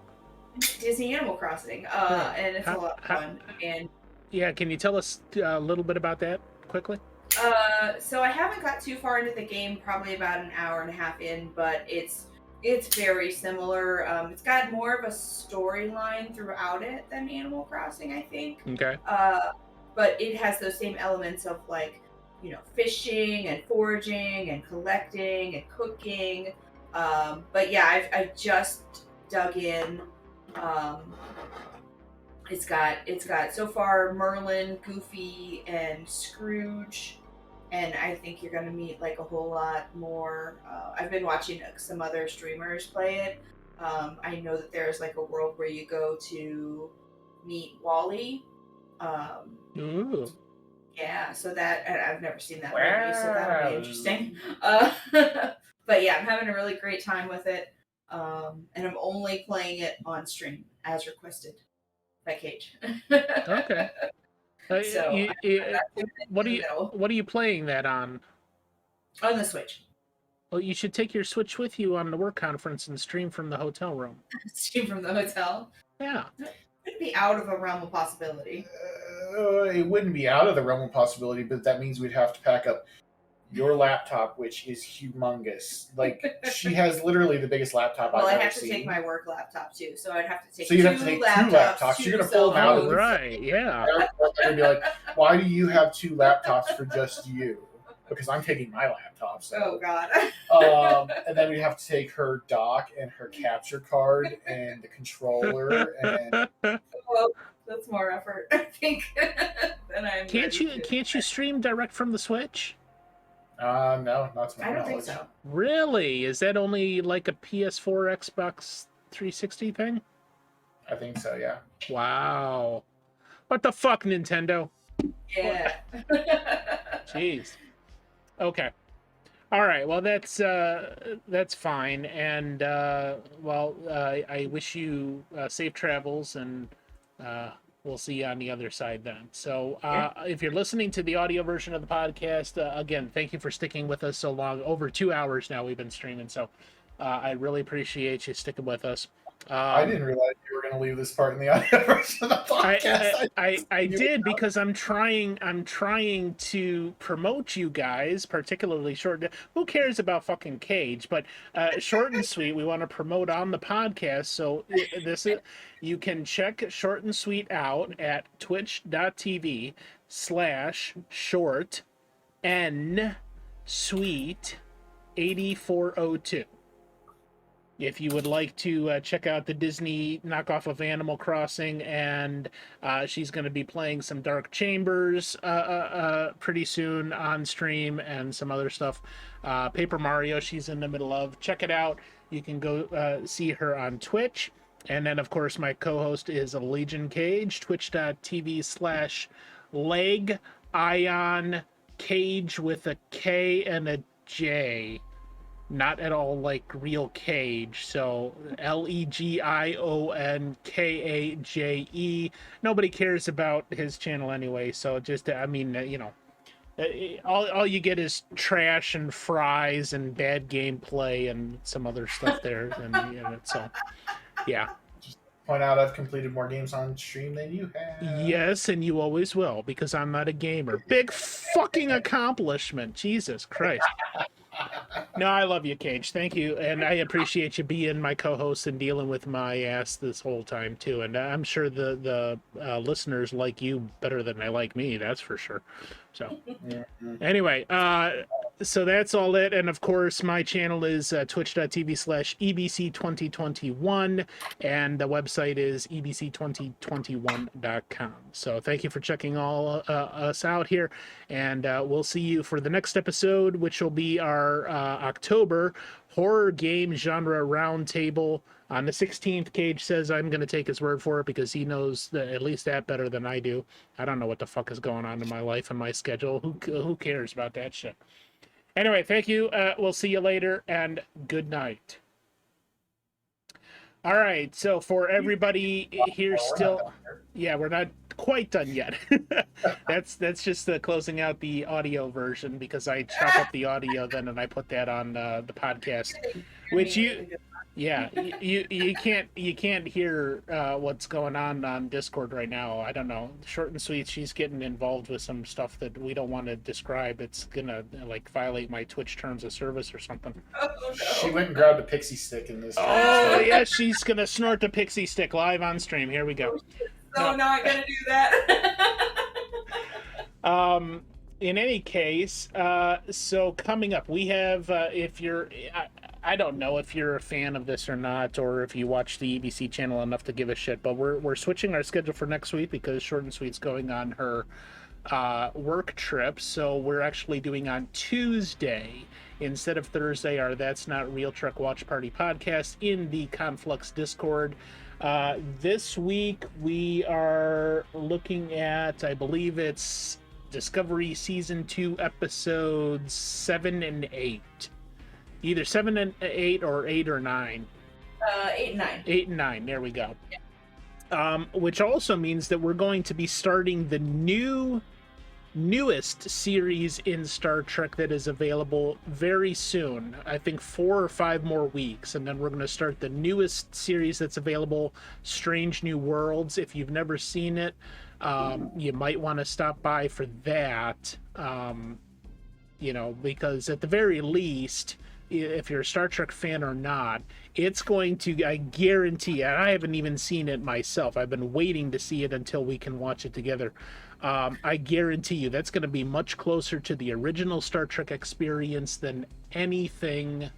Disney Animal Crossing, and it's a lot of fun. And yeah, can you tell us a little bit about that quickly? So I haven't got too far into the game, probably about an hour and a half in, but it's very similar. It's got more of a storyline throughout it than Animal Crossing, I think. Okay. But it has those same elements of fishing and foraging and collecting and cooking. But yeah, I've just dug in. It's got so far Merlin, Goofy, and Scrooge, and I think you're gonna meet like a whole lot more. I've been watching some other streamers play it. I know that there's like a world where you go to meet Wally. Ooh. Yeah, so that I've never seen that movie, so that'll be interesting. But yeah, I'm having a really great time with it, and I'm only playing it on stream as requested by Cage. Okay. So what are you playing that on? On the Switch. Well, you should take your Switch with you on the work conference and stream from the hotel room. Stream from the hotel. Yeah. It'd be out of a realm of possibility. It wouldn't be out of the realm of possibility, but that means we'd have to pack up your laptop, which is humongous. Like, she has literally the biggest laptop I've ever seen. Well, I have to take my work laptop too, so I'd have to take. So you'd have to take two laptops. You're gonna pull them out. Right? Yeah. They're gonna be like, "Why do you have two laptops for just you?" Because I'm taking my laptop. So. Oh God. And then we'd have to take her dock and her capture card and the controller and. Well, that's more effort, I think, than I'm. Can't you stream direct from the Switch? No, not to my I don't knowledge. think so. Really? Is that only like a PS4, Xbox 360 thing? I think so, yeah. Wow. What the fuck, Nintendo? Yeah. Jeez. Okay. All right. Well, that's fine. And I wish you safe travels, and we'll see you on the other side then. So if you're listening to the audio version of the podcast, again, thank you for sticking with us so long. Over 2 hours now we've been streaming, so I really appreciate you sticking with us. I didn't realize you were going to leave this part in the audio version of the podcast. I did, because I'm trying to promote you guys, particularly Short. Who cares about fucking Cage? But Short and Sweet, we want to promote on the podcast. So you can check Short and Sweet out at twitch.tv/ShortnSweet8402. If you would like to check out the Disney knockoff of Animal Crossing, and she's going to be playing some Dark Chambers pretty soon on stream, and some other stuff. Paper Mario she's in the middle of. Check it out. You can go see her on Twitch. And then, of course, my co-host is Legion Cage, twitch.tv/leg ion cage with a K and a J. Not at all like real Cage. So LEGIONKAJE. Nobody cares about his channel anyway. So just, all you get is trash and fries and bad gameplay and some other stuff there. And so, yeah. point out I've completed more games on stream than you have. Yes, and you always will, because I'm not a gamer. Big fucking accomplishment. Jesus Christ. No, I love you, Cage. Thank you, and I appreciate you being my co-host and dealing with my ass this whole time too. And I'm sure the listeners like you better than they like me. That's for sure. So, anyway, so that's all it. And of course, my channel is twitch.tv/EBC2021, and the website is EBC2021.com. So thank you for checking all us out here, and we'll see you for the next episode, which will be our October horror game genre roundtable. On the 16th, Cage says I'm going to take his word for it because he knows at least that better than I do. I don't know what the fuck is going on in my life and my schedule. Who cares about that shit? Anyway, thank you. We'll see you later, and good night. All right, so for everybody here still... Yeah, we're not quite done yet. That's just closing out the audio version, because I chop up the audio then and I put that on the podcast, which you can't hear what's going on Discord right now. I don't know. Short and Sweet, she's getting involved with some stuff that we don't want to describe. It's gonna like violate my Twitch terms of service or something. Oh, no. She went and grabbed a pixie stick in this. Oh yeah, she's gonna snort the pixie stick live on stream. Here we go. So not gonna do that. In any case, so coming up, we have, if you're, I don't know if you're a fan of this or not, or if you watch the EBC channel enough to give a shit, but we're switching our schedule for next week because Short and Sweet's going on her work trip, so we're actually doing on Tuesday instead of Thursday our That's Not Real Truck Watch Party podcast in the Conflux Discord. This week we are looking at, I believe it's Discovery Season 2 episodes 7 and 8. Either 7 and 8 or 8 or 9. 8 and 9. 8 and 9, there we go. Yeah. Which also means that we're going to be starting the newest series in Star Trek that is available very soon. I think 4 or 5 more weeks, and then we're going to start the newest series that's available, Strange New Worlds. If you've never seen it, you might want to stop by for that, because at the very least, if you're a Star Trek fan or not, it's going to, I guarantee, and I haven't even seen it myself, I've been waiting to see it until we can watch it together. I guarantee you that's going to be much closer to the original Star Trek experience than anything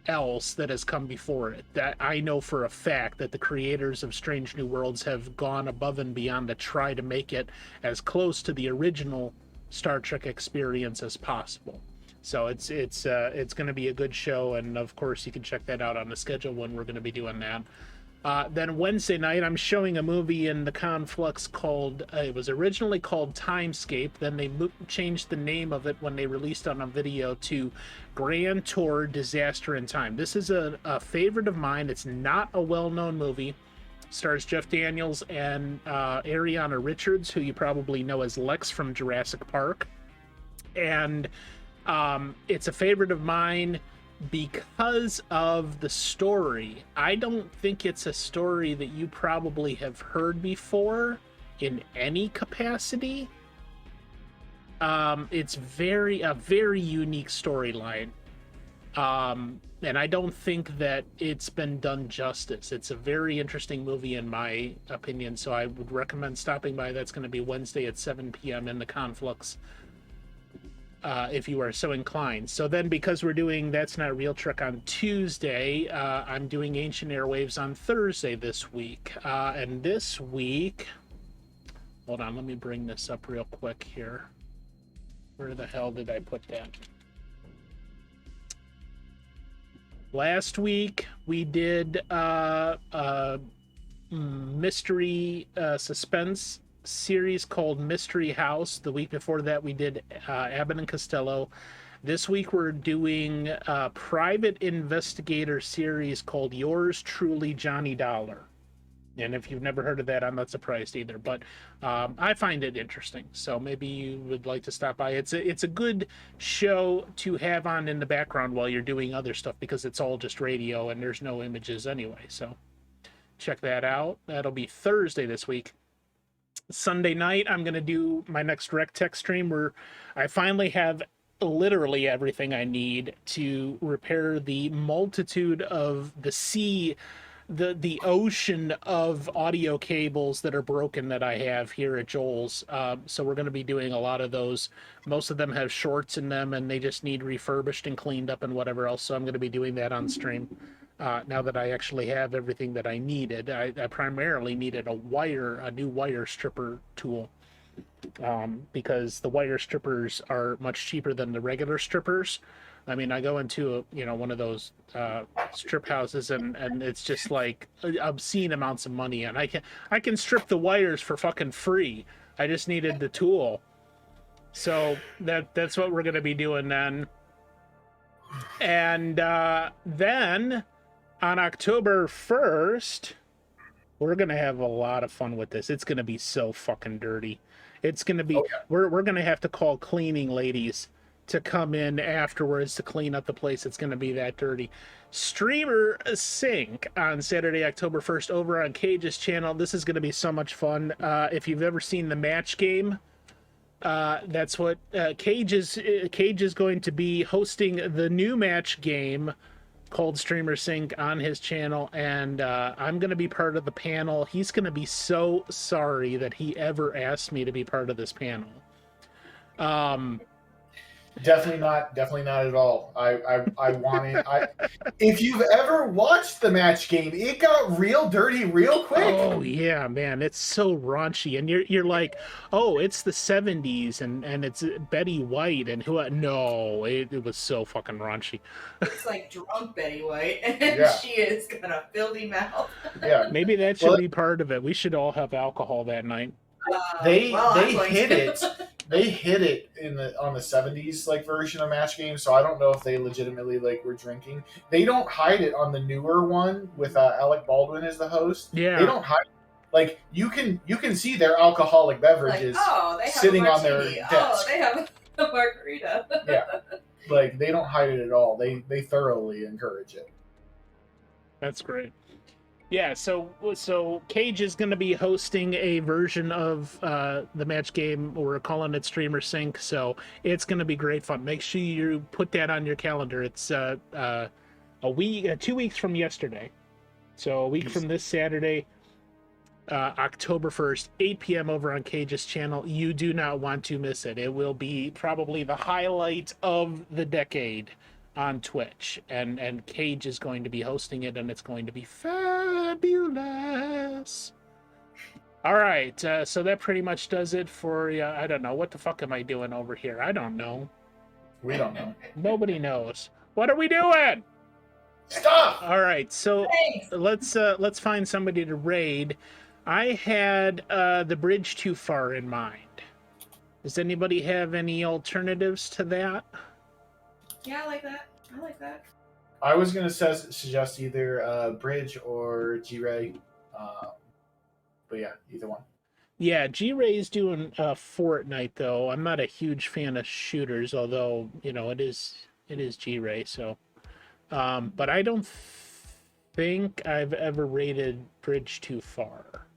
else that has come before it. That I know for a fact that the creators of Strange New Worlds have gone above and beyond to try to make it as close to the original Star Trek experience as possible. So it's going to be a good show, and of course you can check that out on the schedule when we're going to be doing that. Then Wednesday night, I'm showing a movie in the Conflux called, it was originally called Timescape, then they changed the name of it when they released it on a video to Grand Tour Disaster in Time. This is a favorite of mine. It's not a well-known movie. Stars Jeff Daniels and Ariana Richards, who you probably know as Lex from Jurassic Park. And it's a favorite of mine because of the story. I don't think it's a story that you probably have heard before in any capacity. It's a very unique storyline. And I don't think that it's been done justice. It's a very interesting movie in my opinion, so I would recommend stopping by. That's going to be Wednesday at 7 p.m. in the Conflux. If you are so inclined. So then, because we're doing That's Not Real Trek on Tuesday, I'm doing Ancient Airwaves on Thursday this week. And this week, hold on, let me bring this up real quick here. Where the hell did I put that? Last week, we did mystery suspense series called Mystery House. The week before that we did Abbott and Costello. This week we're doing a private investigator series called Yours Truly, Johnny Dollar. And if you've never heard of that, I'm not surprised either, but I find it interesting, so maybe you would like to stop by. It's a good show to have on in the background while you're doing other stuff, because it's all just radio and there's no images anyway. So check that out. That'll be Thursday this week. Sunday night, I'm going to do my next Rec Tech stream where I finally have literally everything I need to repair the multitude of the ocean of audio cables that are broken that I have here at Joel's. So we're going to be doing a lot of those. Most of them have shorts in them and they just need refurbished and cleaned up and whatever else. So I'm going to be doing that on stream. Now that I actually have everything that I needed. I primarily needed a new wire stripper tool. Because the wire strippers are much cheaper than the regular strippers. I mean, I go into one of those strip houses and it's just like obscene amounts of money, and I can strip the wires for fucking free. I just needed the tool, so that's what we're gonna be doing then. And then on October 1st, we're gonna have a lot of fun with this. It's gonna be so fucking dirty. It's gonna be we're gonna have to call cleaning ladies to come in afterwards to clean up the place. It's going to be that dirty. Streamer Sync on Saturday, October 1st over on Cage's channel. This is going to be so much fun. If you've ever seen the match game, that's what Cage is going to be hosting the new match game called Streamer Sync on his channel, and I'm going to be part of the panel. He's going to be so sorry that he ever asked me to be part of this panel. Definitely not at all. I wanted. If you've ever watched the match game, it got real dirty real quick. Oh yeah, man, it's so raunchy, and you're like, oh, it's the 70s, and it's Betty White, and who? No, it was so fucking raunchy. It's like drunk Betty White, and she is got a filthy mouth. Yeah, maybe that should be part of it. We should all have alcohol that night. They hit it. They hit it on the 70s version of match game, so I don't know if they legitimately were drinking. They don't hide it on the newer one with Alec Baldwin as the host. Yeah, they don't hide. You can see their alcoholic beverages sitting on their desk. Oh, they have a margarita. Yeah, they don't hide it at all. They thoroughly encourage it. That's great. Yeah, so Cage is going to be hosting a version of the match game. We're calling it Streamer Sync, so it's going to be great fun. Make sure you put that on your calendar. It's 2 weeks from yesterday, so a week from this Saturday, October 1st, 8 p.m. over on Cage's channel. You do not want to miss it. It will be probably the highlight of the decade on Twitch, and Cage is going to be hosting it, and it's going to be fabulous. All right, so that pretty much does it for I don't know, what the fuck am I doing over here? I don't know. We don't know. Nobody knows. What are we doing? Stop. All right, so let's find somebody to raid. I had the bridge too far in mind. Does anybody have any alternatives to that? Yeah, I like that. I was gonna suggest either Bridge or G-Ray, but yeah, either one. Yeah, G-Ray's doing Fortnite though. I'm not a huge fan of shooters, although it is G-Ray. So, but I don't think I've ever rated Bridge too far.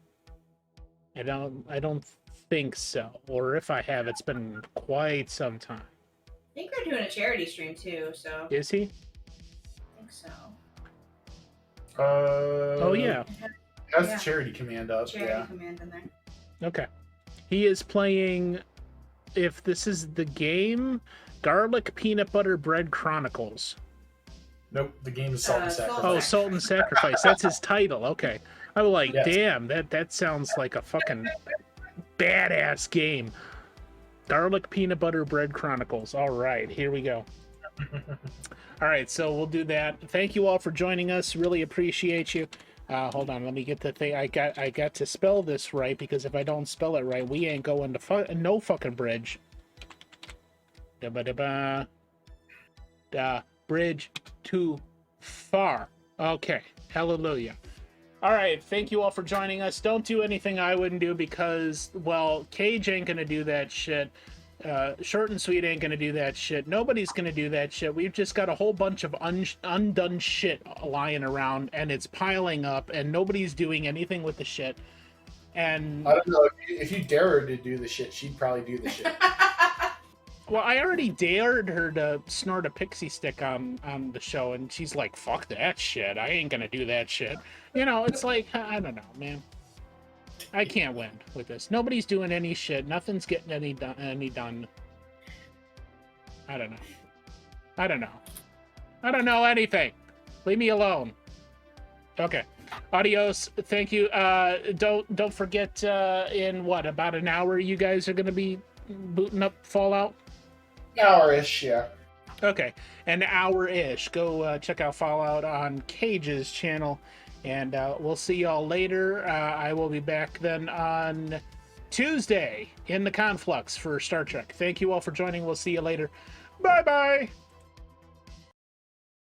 I don't think so, or if I have, it's been quite some time. I think they're doing a charity stream too, so. Is he? I think so. Oh yeah. Has the charity command up. Charity command in there. Okay. He is playing, if this is the game, Garlic Peanut Butter Bread Chronicles. Nope, the game is Salt and Sacrifice. Oh, Salt and Sacrifice. That's his title. Okay. I was like, damn, that sounds like a fucking badass game. Garlic Peanut Butter Bread Chronicles. All right, here we go. All right, so we'll do that. Thank you all for joining us. Really appreciate you. Hold on, let me get the thing. I got to spell this right, because if I don't spell it right, we ain't going to no fucking bridge. Da bridge too far. Okay, hallelujah. All right, thank you all for joining us. Don't do anything I wouldn't do because, well, Cage ain't gonna do that shit. Short and Sweet ain't gonna do that shit. Nobody's gonna do that shit. We've just got a whole bunch of undone shit lying around, and it's piling up, and nobody's doing anything with the shit. And I don't know, if you dare her to do the shit, she'd probably do the shit. well, I already dared her to snort a pixie stick on the show, and she's like, "Fuck that shit. I ain't gonna do that shit." You know, it's like, I don't know, man. I can't win with this. Nobody's doing any shit. Nothing's getting any done. I don't know. I don't know anything. Leave me alone. Okay. Adios. Thank you. Don't forget. In what, about an hour, you guys are gonna be booting up Fallout? Hour-ish, yeah. Okay, an hour-ish. Go check out Fallout on Cage's channel, and we'll see y'all later. I will be back then on Tuesday in the Conflux for Star Trek. Thank you all for joining. We'll see you later. Bye-bye!